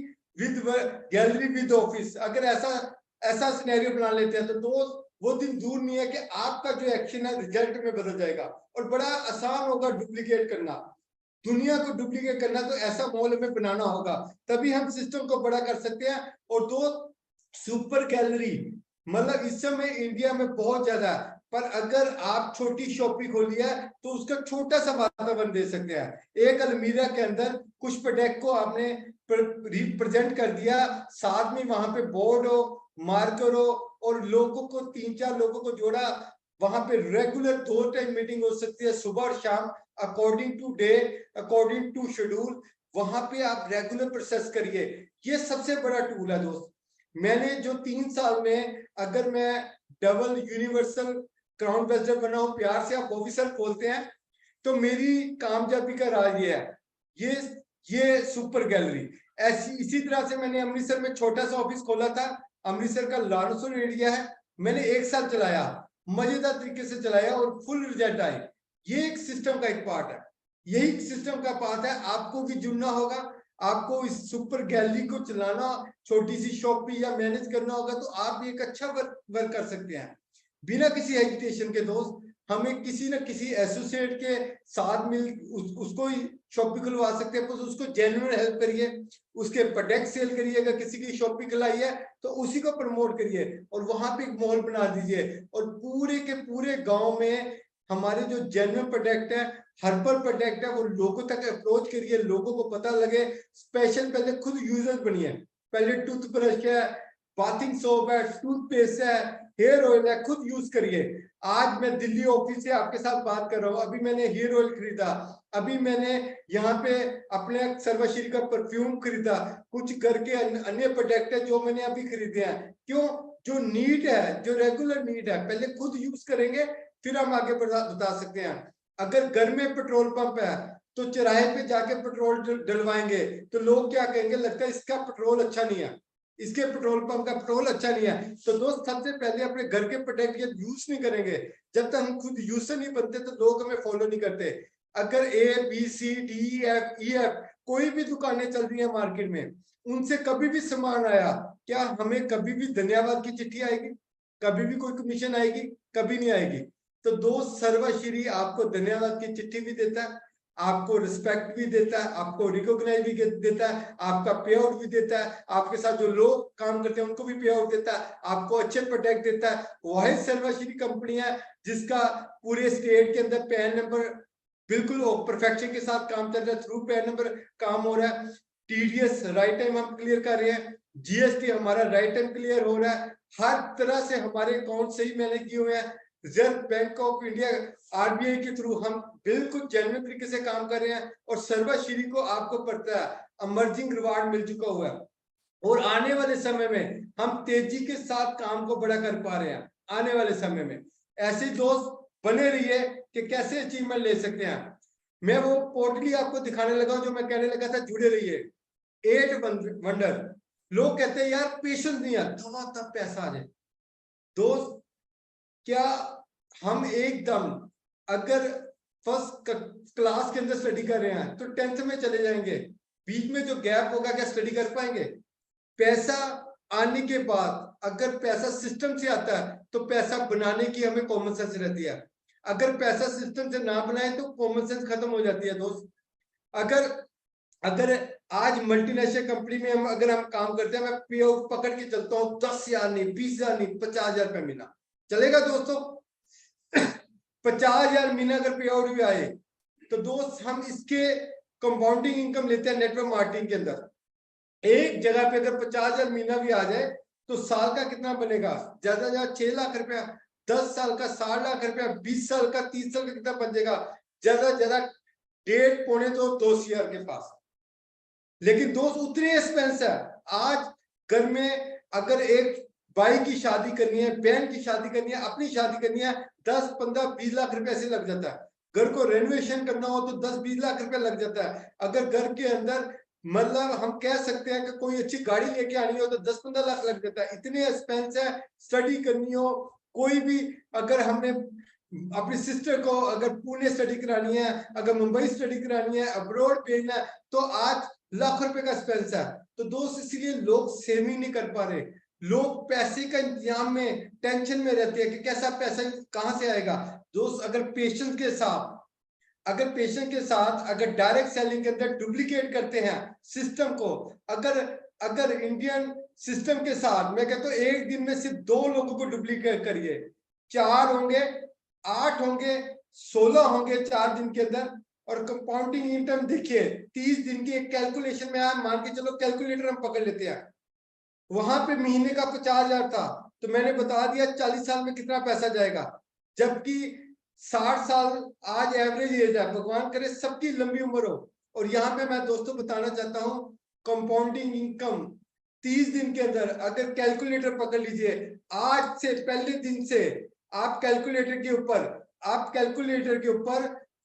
विद ऑफिस, अगर ऐसा सिनेरियो बना लेते हैं, तो दोस्त वो दिन दूर नहीं है कि आपका जो एक्शन है रिजल्ट में बदल जाएगा और बड़ा आसान होगा डुप्लीकेट करना। दुनिया को डुप्लीकेट करना, तो ऐसा मॉल हमें बनाना होगा, तभी हम सिस्टम को बड़ा कर सकते हैं। और दो सुपर गैलरी, मतलब इस समय इंडिया में बहुत ज्यादा है, पर अगर आप छोटी शॉप खोली है तो उसका छोटा सा वातावरण दे सकते हैं। एक अलमीरा के अंदर कुछ प्रोडक्ट को आपने रिप्रेजेंट कर दिया, साथ में वहां पे बोर्ड हो, मार्कर हो, और लोगों को 3-4 लोगों को जोड़ा, वहां पे रेगुलर 2 टाइम मीटिंग हो सकती है, सुबह और शाम, according to day, according to schedule. वहां पे आप रेगुलर प्रोसेस करिए। ये सबसे बड़ा टूल है दोस्त। मैंने जो 3 साल में, अगर मैं डबल यूनिवर्सल क्राउन एम्बेसडर बना हूं, प्यार से आप ऑफिसर बोलते हैं, तो मेरी कामयाबी का राज ये है, ये सुपर गैलरी। ऐसी इसी तरह से मैंने अमृतसर में छोटा सा ऑफिस खोला था। अमृतसर का लारसोन एरिया है, मैंने 1 साल चलाया, मजेदार तरीके से चलाया और फुल रिजल्ट आए। ये एक सिस्टम का एक पार्ट है, यही सिस्टम का पार्ट है। आपको भी जुड़ना होगा, आपको इस सुपर गैलरी को चलाना, छोटी सी शॉप पे या मैनेज करना होगा, तो आप एक अच्छा वर्क कर सकते हैं बिना किसी हेजिटेशन के। दोस्त, हमें किसी न किसी एसोसिएट के साथ मिल उसको ही शॉप भी खुलवा सकते हैं, तो उसको जेन्युइन हेल्प करिए, उसके प्रोडक्ट सेल करिए। अगर किसी की शॉप भी खुलाई है तो उसी को प्रमोट करिए और वहां पे एक मॉल बना दीजिए। और पूरे के पूरे गांव में हमारे जो जेन्युइन प्रोडक्ट है, हर्बल प्रोडक्ट है, वो लोगों तक अप्रोच करिए, लोगों को पता लगे। स्पेशल पहले खुद यूजर्स बनिए। पहले टूथब्रश है, बाथिंग सोप है, टूथपेस्ट है, हेयर ऑयल है, खुद यूज करिए। आज मैं दिल्ली ऑफिस से आपके साथ बात कर रहा हूँ, अभी मैंने हेयर ऑयल खरीदा, अभी मैंने यहाँ पे अपने सर्वश्री का परफ्यूम खरीदा, कुछ घर के अन्य प्रोडक्ट है जो मैंने अभी खरीदे हैं। क्यों? जो नीड है, जो रेगुलर नीड है, पहले खुद यूज करेंगे, फिर हम आगे बता सकते हैं। अगर घर में पेट्रोल पंप है तो चौराहे पे जाके पेट्रोल डलवाएंगे तो लोग क्या कहेंगे, लगता है इसका पेट्रोल अच्छा नहीं है, इसके पेट्रोल पंप का पेट्रोल अच्छा नहीं है। तो दोस्त, सबसे पहले अपने घर के प्रोडक्ट यूज नहीं करेंगे, जब तक हम खुद यूजर नहीं बनते तो लोग हमें फॉलो नहीं करते। अगर ABCDEF कोई भी दुकानें चल रही है मार्केट में, उनसे कभी भी सामान आया, क्या हमें कभी भी धन्यवाद की चिट्ठी आएगी? कभी भी कोई कमीशन आएगी? कभी नहीं आएगी। तो दोस्त, सर्वश्री आपको धन्यवाद की चिट्ठी भी देता है, आपको रिस्पेक्ट भी देता है, आपको रिकॉग्नाइज भी देता है, आपका पे आउट भी देता है, आपके साथ जो लोग काम करते हैं उनको भी पे आउट देता है, आपको अच्छे प्रोडक्ट देता है। वही सर्वश्री कंपनी है जिसका पूरे स्टेट के अंदर पैन नंबर बिल्कुल परफेक्शन के साथ काम चल रहा है, थ्रू पैन नंबर काम हो रहा है, TDS राइट टाइम हम क्लियर कर रहे हैं, GST हमारा राइट टाइम क्लियर हो रहा है, हर तरह से हमारे अकाउंट सही मैंने किए हुए हैं। Reserve bank of India RBI के थ्रू हम बिल्कुल जेन्युइन तरीके से काम कर रहे हैं। और सर्वश्री को आपको पता है इमर्जिंग रिवार्ड मिल चुका हुआ है, और आने वाले समय में हम तेजी के साथ काम को बड़ा कर पा रहे हैं। आने वाले समय में ऐसे दोस्त बने रहिए कि कैसे अचीवमेंट ले सकते हैं। मैं वो पोर्टली आपको दिखाने लगा जो मैं कहने लगा था, जुड़े रहिए। 8 वंडर। लोग कहते हैं यार पेशेंस नहीं है, थोड़ा तब पैसा आ जाए। दोस्त, क्या हम एकदम अगर फर्स्ट क्लास के अंदर स्टडी कर रहे हैं तो 10th में चले जाएंगे, बीच में जो गैप होगा क्या स्टडी कर पाएंगे? पैसा आने के बाद, अगर पैसा सिस्टम से आता है तो पैसा बनाने की हमें कॉमन सेंस रहती है। अगर पैसा सिस्टम से ना बनाए तो कॉमन सेंस खत्म हो जाती है। दोस्त, अगर आज मल्टीनेशनल कंपनी में अगर हम काम करते हैं, मैं पे आउट पकड़ के चलता हूँ, 10,000 नहीं, 20,000 नहीं, 50,000 रुपये महीना चलेगा दोस्तों। 50,000 महीना अगर पे आउट भी आए तो दोस्त, हम इसके कंपाउंडिंग इनकम लेते हैं नेटवर्क मार्केटिंग के अंदर। एक जगह पे अगर 50,000 महीना भी आ जाए तो साल का कितना बनेगा? ज्यादा ज्यादा 6 लाख रुपया, 10 साल का 60 लाख रुपया, 20 साल का 30 साल का कितना बचेगा? ज्यादा ज्यादा 1.5 पौने 2 शेयर के पास। लेकिन दोस्त, उतने एक्सपेंस है। आज घर में अगर एक भाई की शादी करनी है, बहन की शादी करनी है, अपनी शादी करनी है, 10, 15, 20 लाख रुपए से लग जाता है। घर को रेनोवेशन करना हो तो 10, 20 लाख रुपए लग जाता है। अगर घर के अंदर मतलब हम कह सकते हैं कि कोई अच्छी गाड़ी लेके आनी हो तो 10, 15 लाख लग जाता है। इतने एक्सपेंस है। स्टडी करनी हो, कोई भी, अगर हमने अपनी सिस्टर को अगर पुणे स्टडी करानी है, अगर मुंबई स्टडी करानी है, अब्रॉड भेजना है, तो आज लाख रुपए का एक्सपेंस है। तो दोस्त, इसलिए लोग सेविंग नहीं कर पा रहे। लोग पैसे का इंतजाम में टेंशन में रहते हैं कि कैसा पैसा कहां से आएगा। दोस्त, अगर पेशेंस के साथ अगर डायरेक्ट सेलिंग के अंदर डुप्लीकेट करते हैं सिस्टम को, अगर इंडियन सिस्टम के साथ, मैं कहता हूं एक दिन में सिर्फ 2 लोगों को डुप्लीकेट करिए, 4 होंगे, 8 होंगे, 16 होंगे 4 दिन के अंदर। और कंपाउंडिंग इनकम देखिए, 30 दिन की एक कैलकुलेशन में आप मान के चलो, कैलकुलेटर हम पकड़ लेते हैं, वहां पे महीने का 50,000 था, तो मैंने बता दिया 40 साल में कितना पैसा जाएगा। जबकि 60 साल आज एवरेज एज है, भगवान करे सबकी लंबी उम्र हो। और यहाँ पे मैं दोस्तों बताना चाहता हूँ कंपाउंडिंग इनकम 30 दिन के अंदर अगर कैलकुलेटर पकड़ लीजिए, आज से पहले दिन से आप कैलकुलेटर के ऊपर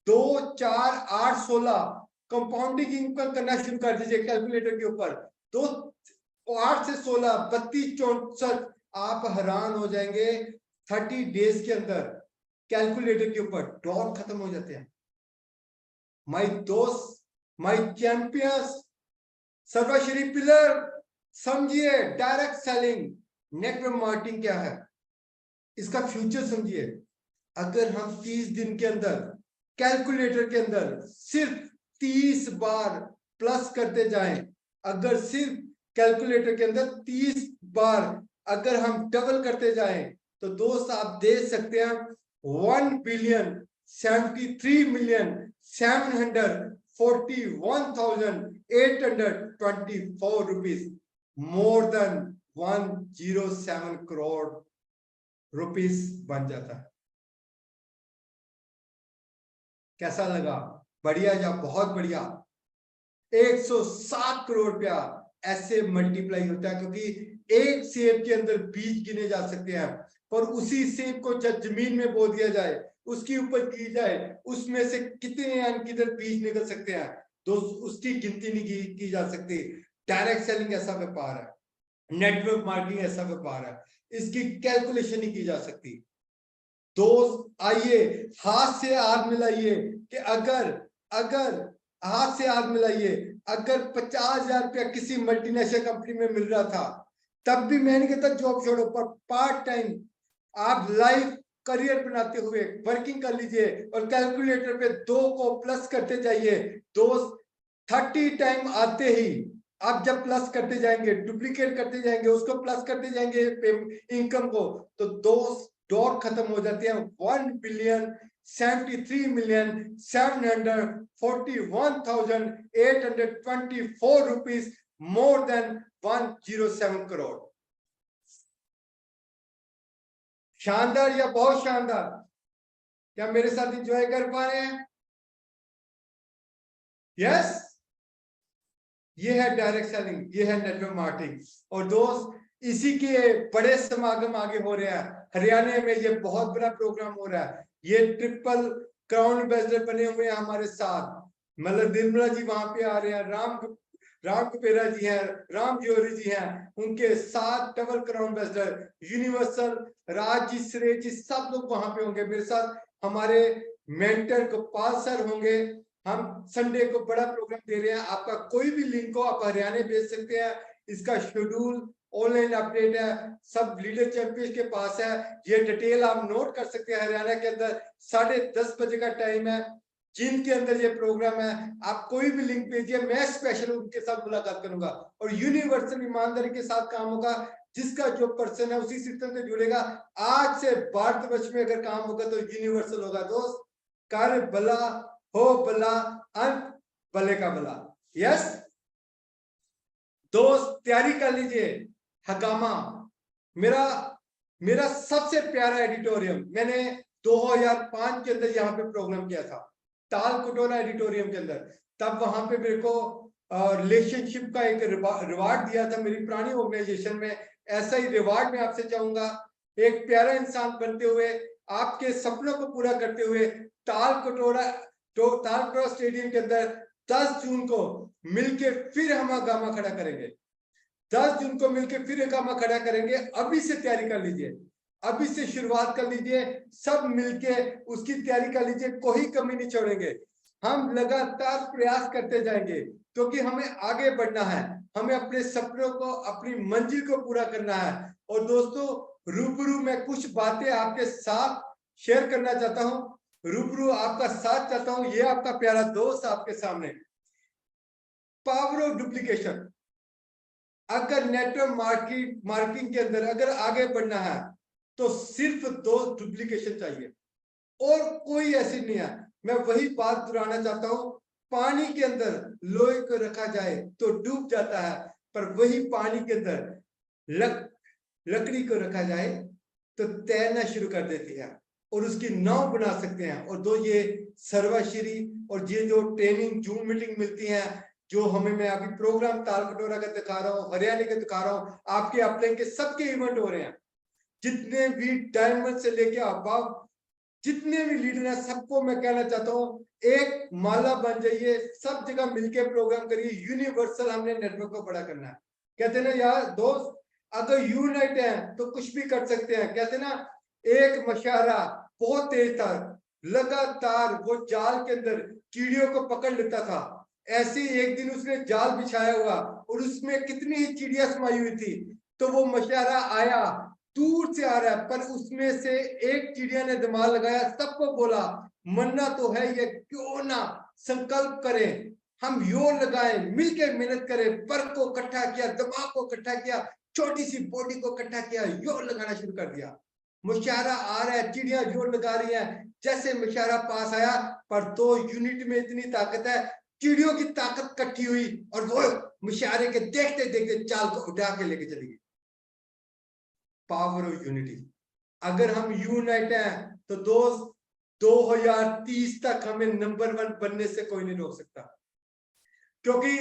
2, 4, 8, 16 कंपाउंडिंग इनकम करना शुरू कर दीजिए कैलकुलेटर के ऊपर। 2, 8 से 16, 32, 64, आप हैरान हो जाएंगे 30 डेज के अंदर कैलकुलेटर के ऊपर डॉट खत्म हो जाते हैं। माय दोस्त, माय चैंपियंस, सर्वश्री पिलर, समझिए डायरेक्ट सेलिंग, नेटवर्क मार्केटिंग क्या है, इसका फ्यूचर समझिए। अगर हम 30 दिन के अंदर कैलकुलेटर के अंदर सिर्फ 30 बार प्लस करते जाएं, अगर सिर्फ कैलकुलेटर के अंदर 30 बार अगर हम डबल करते जाएं, तो दोस्त आप देख सकते हैं 1,73,741,824 rupees, more than 107 crore rupees बन जाता है। कैसा लगा? बढ़िया या बहुत बढ़िया? 107 करोड़ रुपया ऐसे मल्टीप्लाई होता है, क्योंकि एक सेब के अंदर बीज गिने जा सकते हैं, पर उसी सेब को जब जमीन में बो दिया जाए, उसकी ऊपर की जाए, उसमें से कितने किधर बीज निकल सकते हैं दोस्त, उसकी गिनती नहीं की जा सकती। डायरेक्ट सेलिंग ऐसा व्यापार है, नेटवर्क मार्केटिंग ऐसा व्यापार है, इसकी कैलकुलेशन नहीं की जा सकती। दोस्त आइए हाथ से हाथ मिलाइए कि अगर हाथ से हाथ मिलाइए, अगर 50,000 रुपया किसी मल्टीनेशनल कंपनी में मिल रहा था, तब भी मैं नहीं कहता जॉब छोड़ो, पर पार्ट टाइम आप लाइफ करियर बनाते हुए वर्किंग कर लीजिए और कैलकुलेटर पे 2 को प्लस करते जाइए। दोस्त 30 टाइम आते ही आप जब प्लस करते जाएंगे, डुप्लीकेट करते जाएंगे, उसको प्लस करते जाएंगे इनकम को, तो दोस्त डॉट खत्म हो जाते हैं। 1,73,741,824 रुपीस, मोर देन 107 करोड़। शानदार या बहुत शानदार? क्या मेरे साथ एंजॉय कर पा रहे हैं? यस, ये है डायरेक्ट सेलिंग, ये है नेटवर्क मार्केटिंग। और दोस्त इसी के बड़े समागम आगे हो रहे हैं। हरियाणा में ये बहुत बड़ा प्रोग्राम हो रहा है, ये ट्रिपल क्राउन एम्बेसडर बने हुए हैं हमारे साथ। मतलब निर्मला जी वहां पे आ रहे हैं, राम कपेरा जी हैं, राम जोरी जी हैं, उनके साथ double crown ambassador universal, Raj ji, Suresh ji, सब लोग वहां पे होंगे मेरे साथ। हमारे मेंटर गोपाल सर होंगे। हम संडे को बड़ा प्रोग्राम दे रहे हैं। आपका कोई भी लिंक हो आप हरियाणा भेज सकते हैं। इसका शेड्यूल ऑनलाइन अपडेट है, सब लीडर चैंपियन के पास है। ये डिटेल आप नोट कर सकते हैं। हरियाणा के अंदर 10:30 बजे का टाइम है, जिनके अंदर ये प्रोग्राम है। आप कोई भी लिंक भेजिए, मैं स्पेशल उनके साथ मुलाकात करूंगा और यूनिवर्सल ईमानदारी के साथ काम होगा। जिसका जो पर्सन है उसी सिस्टम से जुड़ेगा। आज से भारतवर्ष में अगर काम होगा तो यूनिवर्सल होगा दोस्त। कार्य भला हो भला, अंत भले का भला। यस दोस्त, तैयारी कर लीजिए। हगामा मेरा सबसे प्यारा एडिटोरियम, मैंने 2005 के अंदर यहाँ पे प्रोग्राम किया था, ताल कटोरा एडिटोरियम के अंदर। तब वहां पे मेरे को रिलेशनशिप का एक रिवार्ड दिया था मेरी पुरानी ऑर्गेनाइजेशन में। ऐसा ही रिवार्ड मैं आपसे चाहूंगा, एक प्यारा इंसान बनते हुए, आपके सपनों को पूरा करते हुए, ताल कटोरा स्टेडियम के अंदर 10 जून को मिलके फिर हम हगामा खड़ा करेंगे। 10 जून को मिलके फिर हगामा खड़ा करेंगे। अभी से तैयारी कर लीजिए, अभी से शुरुआत कर लीजिए, सब मिलके उसकी तैयारी कर लीजिए, कोई कमी नहीं छोड़ेंगे। हम लगातार प्रयास करते जाएंगे क्योंकि हमें आगे बढ़ना है, हमें अपने सपनों को, अपनी मंजिल को पूरा करना है। और दोस्तों रूबरू मैं कुछ बातें आपके साथ शेयर करना चाहता हूं, रूबरू आपका साथ चाहता हूं। ये आपका प्यारा दोस्त आपके सामने। Power of duplication. अगर नेटवर्क मार्केटिंग के अंदर अगर आगे बढ़ना है तो सिर्फ 2 डुप्लीकेशन चाहिए और कोई ऐसी नहीं है। मैं वही बात दोहराना चाहता हूं, पानी के अंदर लोहे को रखा जाए तो डूब जाता है, पर वही पानी के अंदर लकड़ी को रखा जाए तो तैरना शुरू कर देती है। और उसकी नाव बना सकते हैं। और दो ये सर्वश्री और ये जो ट्रेनिंग जूम मीटिंग मिलती है, जो हमें, मैं अभी प्रोग्राम ताल कटोरा का दिखा रहा हूँ, हरियाणा का दिखा रहा हूँ, आपके अपने के सबके इवेंट हो रहे हैं। जितने भी डायमंड से लेके अबाव जितने भी लीडर हैं, सबको मैं कहना चाहता हूँ, एक माला बन जाइए, सब जगह मिलके प्रोग्राम करिए। यूनिवर्सल हमने नेटवर्क को बड़ा करना है। कहते ना यार दोस्त, अगर यूनाइट है तो कुछ भी कर सकते हैं। कहते ना, एक मशारा बहुत तेज था, लगातार वो जाल के अंदर चिड़ियों को पकड़ लेता था। ऐसे ही एक दिन उसने जाल बिछाया हुआ और उसमें कितनी ही चिड़िया समाई हुई थी। तो वो मशारा आया, दूर से आ रहा है, पर उसमें से एक चिड़िया ने दिमाग लगाया, सबको बोला मरना तो है ये, क्यों ना संकल्प करें, हम योर लगाएं, मिलकर मेहनत करें। पर को इकट्ठा किया, दिमाग को इकट्ठा किया, छोटी सी बॉडी को इकट्ठा किया, योर लगाना शुरू कर दिया। मुशारा आ रहा है, चिड़िया जोर लगा रही है। जैसे मुशारा पास आया, पर दो यूनिट में इतनी ताकत है, चिड़ियों की ताकत इकट्ठी हुई और वो मुशारे के देखते देखते चाल को उठा के लेके चली गई। Power of unity. अगर हम यूनाइट हैं तो दोस्त 2030 तक हमें नंबर 1 बनने से कोई नहीं रोक सकता, क्योंकि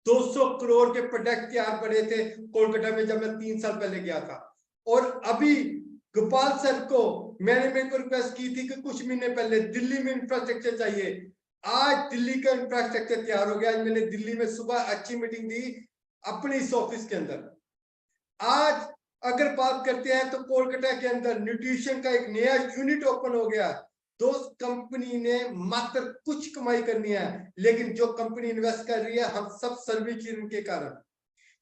200 करोड़ के प्रोडक्ट तैयार पड़े थे कोलकाता में जब मैं 3 साल पहले गया था। और अभी गोपाल सर को मैंने मेरे को रिक्वेस्ट की थी कि कुछ महीने पहले दिल्ली में इंफ्रास्ट्रक्चर चाहिए। आज दिल्ली का इंफ्रास्ट्रक्चर तैयार हो गया। आज मैंने दिल्ली में सुबह अच्छी मीटिंग दी अपने इस ऑफिस के अंदर। आज अगर बात करते हैं तो कोलकाता के अंदर न्यूट्रिशन का एक नया यूनिट ओपन हो गया। दोस्त, कंपनी ने मात्र कुछ कमाई करनी है, लेकिन जो कंपनी इन्वेस्ट कर रही है, हम सब सर्विस के कारण।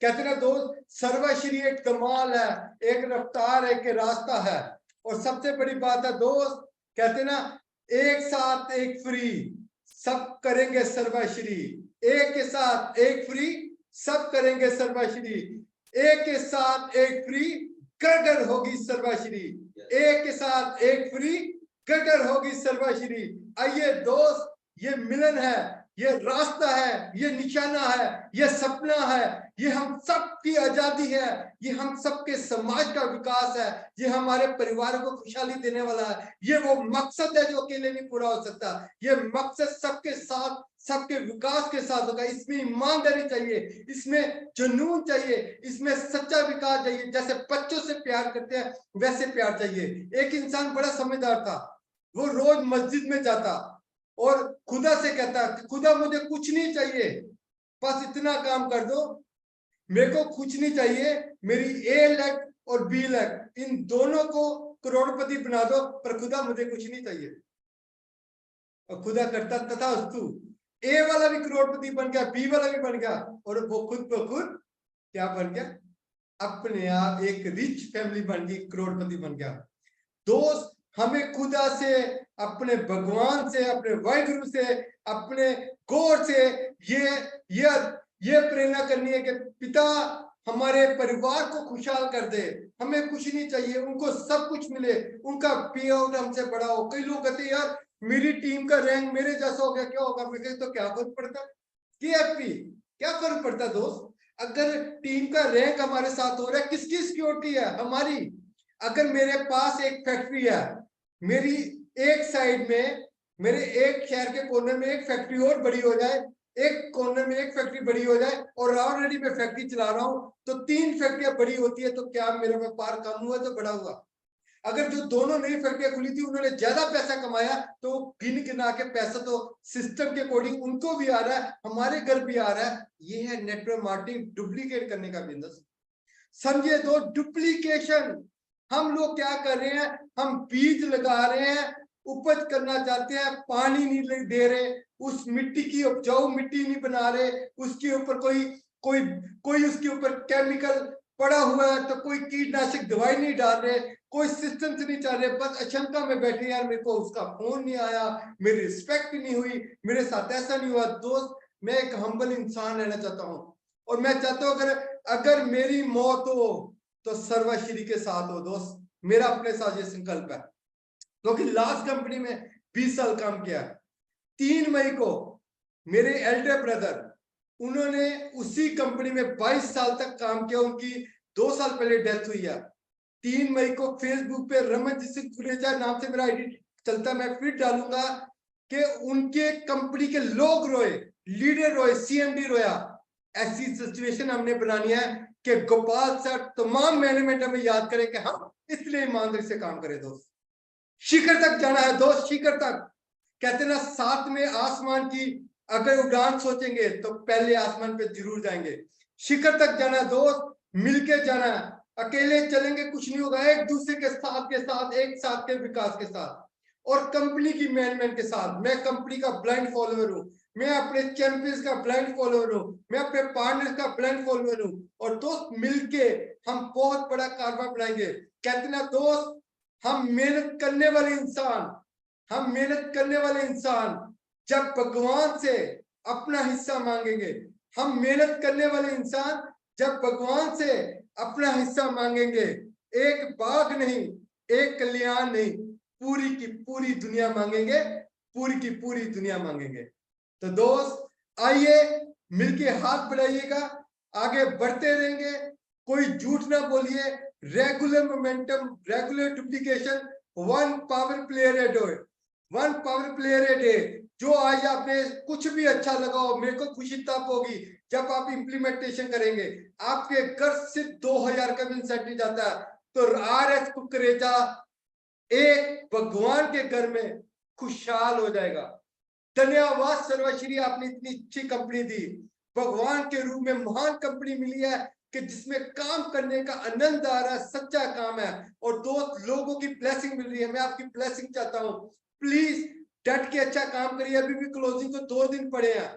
कहते ना दोस्त, सर्वश्री एक कमाल है, एक रफ्तार है, एक रास्ता है। और सबसे बड़ी बात है दोस्त, कहते ना, एक साथ एक फ्री, सब करेंगे सर्वश्री। एक के साथ एक फ्री, सब करेंगे सर्वश्री। एक के साथ एक फ्री, गड़गड़ होगी सर्वश्री। एक के साथ एक फ्री, गड़गड़ होगी सर्वश्री। आइए दोस्त, ये मिलन है, ये रास्ता है, ये निशाना है, ये सपना है, ये हम सबकी आजादी है, ये हम सबके समाज का विकास है, ये हमारे परिवार को खुशहाली देने वाला है। ये वो मकसद है जो अकेले नहीं पूरा हो सकता। ये मकसद सबके साथ, सबके विकास के साथ होगा। इसमें ईमानदारी चाहिए, इसमें जुनून चाहिए, इसमें सच्चा विकास चाहिए। जैसे बच्चों से प्यार करते हैं वैसे प्यार चाहिए। एक इंसान बड़ा समझदार था, वो रोज मस्जिद में जाता और खुदा से कहता, खुदा मुझे कुछ नहीं चाहिए, बस इतना काम कर दो, मेरे को कुछ नहीं चाहिए, मेरी ए लेग और बी लेग इन दोनों को करोड़पति बना दो, पर खुदा मुझे कुछ नहीं चाहिए। और खुदा करता तथास्तु। ए वाला भी करोड़पति बन गया, बी वाला भी बन गया, और वो खुद ब खुद क्या बन गया, अपने आप एक रिच फैमिली बन गई, करोड़पति बन गया। दोस्त, हमें खुदा से, अपने भगवान से, अपने वाहिगुरु से, अपने गॉड से ये प्रेरणा करनी है कि पिता हमारे परिवार को खुशहाल कर दे। हमें कुछ नहीं चाहिए, उनको सब कुछ मिले, उनका पे आउट हमसे बड़ा हो। कई लोग कहते हैं यार मेरी टीम का रैंक मेरे जैसा हो गया, क्या होगा? मैं कहता तो क्या फर्क पड़ता, KFP क्या फर्क पड़ता दोस्त? अगर टीम का रैंक हमारे साथ हो रहा है, किसकी सिक्योरिटी है? हमारी। अगर मेरे पास एक फैक्ट्री है, मेरी एक साइड में, मेरे एक शहर के कोने में एक फैक्ट्री और बड़ी हो जाए, एक कोने में एक फैक्ट्री बड़ी हो जाए, और ऑलरेडी मैं फैक्ट्री चला रहा हूं, तो 3 फैक्ट्रियां बड़ी होती है, तो क्या मेरा व्यापार कम हुआ तो बड़ा हुआ? अगर जो दोनों नई फैक्ट्रियां खुली थी उन्होंने ज्यादा पैसा कमाया, तो गिन गिना के पैसा तो सिस्टम के अकॉर्डिंग उनको भी आ रहा है, हमारे घर भी आ रहा है। ये है नेटवर्क मार्केटिंग, डुप्लीकेट करने का बिजनेस। समझिए दो, डुप्लीकेशन। हम लोग क्या कर रहे हैं, हम बीज लगा रहे हैं, उपज करना चाहते हैं, पानी नहीं दे रहे, उस मिट्टी की उपजाऊ मिट्टी नहीं बना रहे, उसके ऊपर कोई उसके ऊपर केमिकल पड़ा हुआ है, तो कोई कीटनाशक दवाई नहीं डाल रहे, कोई सिस्टम से नहीं चल रहे, बस आशंका में बैठे यार मेरे को उसका फोन नहीं आया, मेरी रिस्पेक्ट नहीं हुई, मेरे साथ ऐसा नहीं हुआ। दोस्त, मैं एक हम्बल इंसान रहना चाहता हूँ, और मैं चाहता हूँ अगर मेरी मौत हो तो सर्वश्री के साथ हो। दोस्त, मेरा अपने साथ ये संकल्प है, क्योंकि लास्ट कंपनी में 20 साल काम किया। 3 मई को मेरे एल्डर ब्रदर, उन्होंने उसी कंपनी में 22 साल तक काम किया, उनकी 2 साल पहले डेथ हुई है। 3 मई को फेसबुक पे रमन जी सिंह कुरेजा नाम से मेरा आईडी चलता है, मैं फिर डालूंगा कि उनके कंपनी के लोग रोए, लीडर रोए, सीएमडी रोया। ऐसी सिचुएशन हमने बनानी है कि गोपाल सर तमाम मैनेजमेंट हमें याद करें कि हम इसलिए ईमानदारी से काम करें दोस्त। शिखर तक जाना है दोस्त, शिखर तक। कहते ना 7 में आसमान की अगर उड़ान सोचेंगे तो पहले आसमान पे जरूर जाएंगे। शिखर तक जाना है दोस्त, मिलके जाना है, अकेले चलेंगे कुछ नहीं होगा, एक दूसरे के साथ एक साथ के विकास के साथ और कंपनी की मैनेजमेंट के साथ। मैं कंपनी का ब्लाइंड फॉलोअर हूँ, मैं अपने चैंपियंस का ब्लाइंड फॉलोअर हूँ, मैं अपने पार्टनर्स का ब्लाइंड फॉलोअर हूँ और दोस्त मिलके हम बहुत बड़ा कारभार बनाएंगे। कहते ना दोस्त, हम मेहनत करने वाले इंसान जब भगवान से अपना हिस्सा मांगेंगे, हम मेहनत करने वाले इंसान जब भगवान से अपना हिस्सा मांगेंगे, एक बाग नहीं, एक कल्याण नहीं, पूरी की पूरी दुनिया मांगेंगे, पूरी की पूरी दुनिया मांगेंगे। तो दोस्त आइए मिलके हाथ बढ़ाइएगा, आगे बढ़ते रहेंगे, कोई झूठ ना बोलिए। Regular momentum, regular duplication, 1 power player a day, 1 power player a day. जो आज आपने कुछ भी अच्छा लगा हो, मेरे को खुशी तब होगी जब आप इंप्लीमेंटेशन करेंगे। आपके घर सिर्फ 2000 का इंसेंटिव जाता है तो RS कुकरेजा एक भगवान के घर में खुशहाल हो जाएगा। धन्यवाद सर्वश्री, आपने इतनी अच्छी कंपनी दी, भगवान के रूप में महान कंपनी मिली है कि जिसमें काम करने का आनंद आ रहा है, सच्चा काम है और दोस्त लोगों की ब्लेसिंग मिल रही है। मैं आपकी ब्लेसिंग चाहता हूँ, प्लीज डट के अच्छा काम करिए। अभी भी क्लोजिंग को 2 दिन पड़े हैं,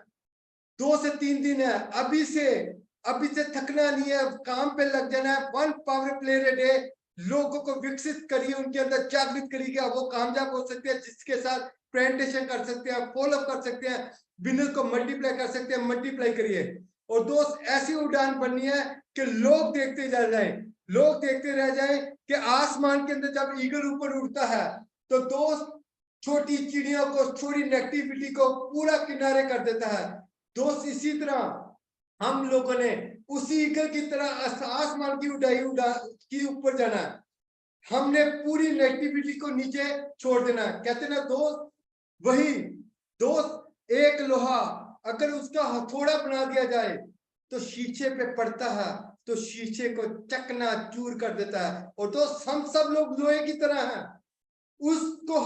2 से 3 दिन है, अभी से थकना नहीं है, काम पे लग जाना है। 1 पावर प्लेयर ए डे, लोगों को विकसित करिए, उनके अंदर जागृत करिए, वो कामयाब हो सकते हैं, जिसके साथ प्रेजेंटेशन कर सकते हैं, फॉलोअप कर सकते हैं, बिजनेस को मल्टीप्लाई कर सकते हैं, मल्टीप्लाई करिए। और दोस्त ऐसी उड़ान बननी है कि लोग देखते रह जाएं कि आसमान के अंदर जब ईगल ऊपर उड़ता है तो दोस्त छोटी चिड़ियों को, छोटी नेगेटिविटी को पूरा किनारे कर देता है। दोस्त इसी तरह हम लोगों ने उसी ईगल की तरह आसमान की की ऊपर जाना है, हमने पूरी नेगेटिविटी को नीचे छोड़ देना है। कहते ना दोस्त, वही दोस्त एक लोहा अगर उसका हथौड़ा बना दिया जाए तो शीशे पे पड़ता है तो शीशे को चकना चूर कर देता है। और दोस्त हम सब लोग लोहे की तरह हैं, उसको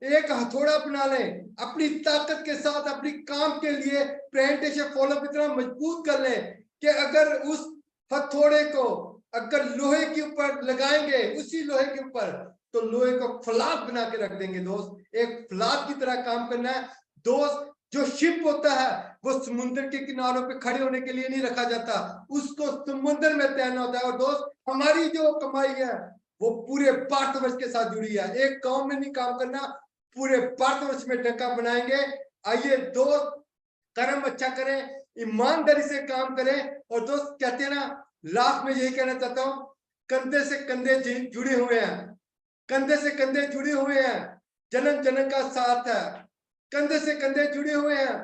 एक हथौड़ा बना लें, अपनी ताकत के साथ अपनी काम के लिए प्रेजेंटेशन फॉलोअप इतना मजबूत कर लें कि अगर उस हथौड़े को अगर लोहे के ऊपर लगाएंगे, उसी लोहे के ऊपर, तो लोहे को फलाद बना के रख देंगे। दोस्त एक फलाद की तरह काम करना है। दोस्त जो शिप होता है वो समुद्र के किनारों पे खड़े होने के लिए नहीं रखा जाता, उसको समुद्र में तैरना होता है। और दोस्त हमारी जो कमाई है वो पूरे भारतवर्ष के साथ जुड़ी है, एक गांव में नहीं काम करना, पूरे भारतवर्ष में डंका बनाएंगे। आइए दोस्त कर्म अच्छा करें, ईमानदारी से काम करें। और दोस्त कहते हैं ना, लास्ट में यही कहना चाहता हूं, कंधे से कंधे जुड़े हुए हैं, कंधे से कंधे जुड़े हुए हैं, जन्म जन्म का साथ है, कंधे से कंधे जुड़े हुए हैं,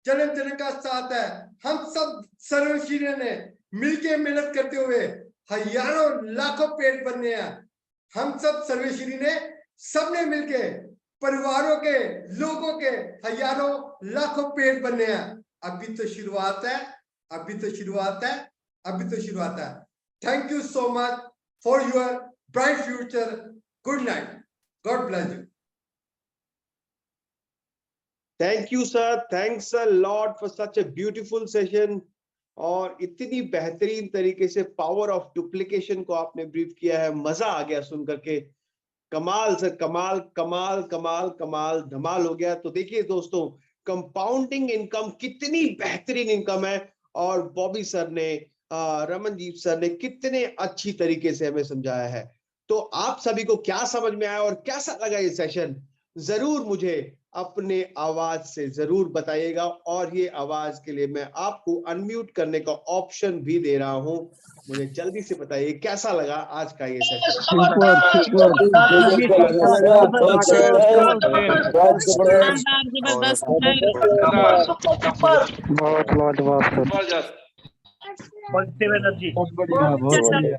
जन्म जन्म का साथ है। हम सब सर्वशील ने मिलके मेहनत करते हुए हजारों लाखों पेड़ बनने हैं। हम सब सर्वश्री ने सबने मिलके परिवारों के, लोगों के हजारों लाखों पेड़ बनने हैं। अभी तो शुरुआत है, अभी तो शुरुआत है, अभी तो शुरुआत है। Thank you so much for your bright future. Good night, God bless you. Thank you sir, thanks a lot for such a beautiful session. और इतनी बेहतरीन तरीके से पावर ऑफ डुप्लीकेशन को आपने ब्रीफ किया है, मजा आ गया सुन करके। कमाल सर, कमाल कमाल कमाल कमाल, धमाल हो गया। तो देखिए दोस्तों, कंपाउंडिंग इनकम कितनी बेहतरीन इनकम है और बॉबी सर ने, रमनजीत सर ने कितने अच्छी तरीके से हमें समझाया है। तो आप सभी को क्या समझ में आया और कैसा लगा ये सेशन, जरूर मुझे अपने आवाज से जरूर बताइएगा। और ये आवाज के लिए मैं आपको अनम्यूट करने का ऑप्शन भी दे रहा हूं। मुझे जल्दी से बताइए कैसा लगा आज का ये सेशन। बहुत लाजवाब सर, पॉजिटिव एनर्जी, बहुत बढ़िया, बहुत बढ़िया।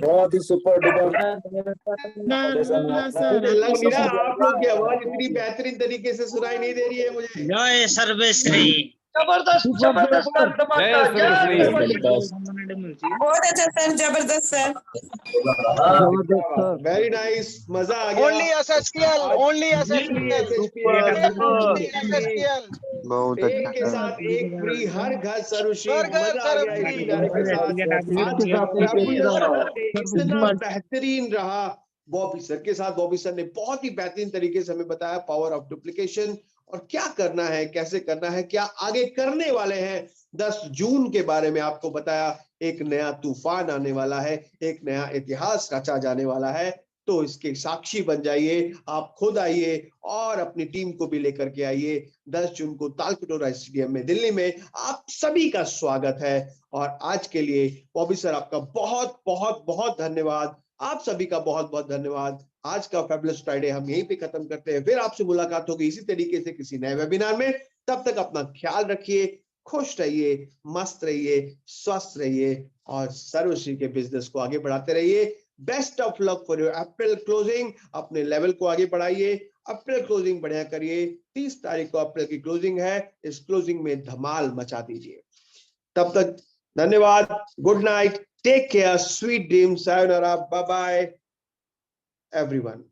बहुत ही सुपर डुपर मुझे लग नहीं रहा आप लोग की आवाज इतनी बेहतरीन तरीके से सुनाई नहीं दे रही है मुझे। जय सर्वेश्री। जबरदस्त जबरदस्त धमाका बहुत अच्छा सर, जबरदस्त सर। जबरदस्त सर। वेरी नाइस, मजा आ गया। Only SSKL, only SSKL, only SSKL। एक के साथ एक फ्री, हर घर सर्वश्री, हर घर मजा आ गया इस गाने के साथ। आज का प्रैक्टिस इतना बेहतरीन रहा बॉबी सर के साथ। बॉबी सर ने बहुत ही बेहतरीन तरीके से हमें बताया पावर ऑफ डुप्लीकेशन और क्या करना है, कैसे करना है, क्या आगे करने वाले हैं। 10 जून के बारे में आपको बताया, एक नया तूफान आने वाला है, एक नया इतिहास रचा जाने वाला है। तो इसके साक्षी बन जाइए, आप खुद आइए और अपनी टीम को भी लेकर के आइए। 10 जून को तालकटोरा स्टेडियम में दिल्ली में आप सभी का स्वागत है। और आज के लिए बॉबी सर आपका बहुत बहुत बहुत धन्यवाद, आप सभी का बहुत बहुत धन्यवाद। आज का फैबुलस फ्राइडे हम यहीं पे खत्म करते हैं, फिर आपसे मुलाकात होगी इसी तरीके से किसी नए वेबिनार में। तब तक अपना ख्याल रखिए, खुश रहिए, मस्त रहिए, स्वस्थ रहिए और सर्वश्री के बिजनेस को आगे बढ़ाते रहिए। Best of luck for your April closing. अपने लेवल को आगे बढ़ाइए, अप्रैल क्लोजिंग बढ़िया करिए। 30 तारीख को अप्रैल की क्लोजिंग है, इस क्लोजिंग में धमाल मचा दीजिए। तब तक धन्यवाद, good night, take care, sweet dream, sayonara, bye bye everyone.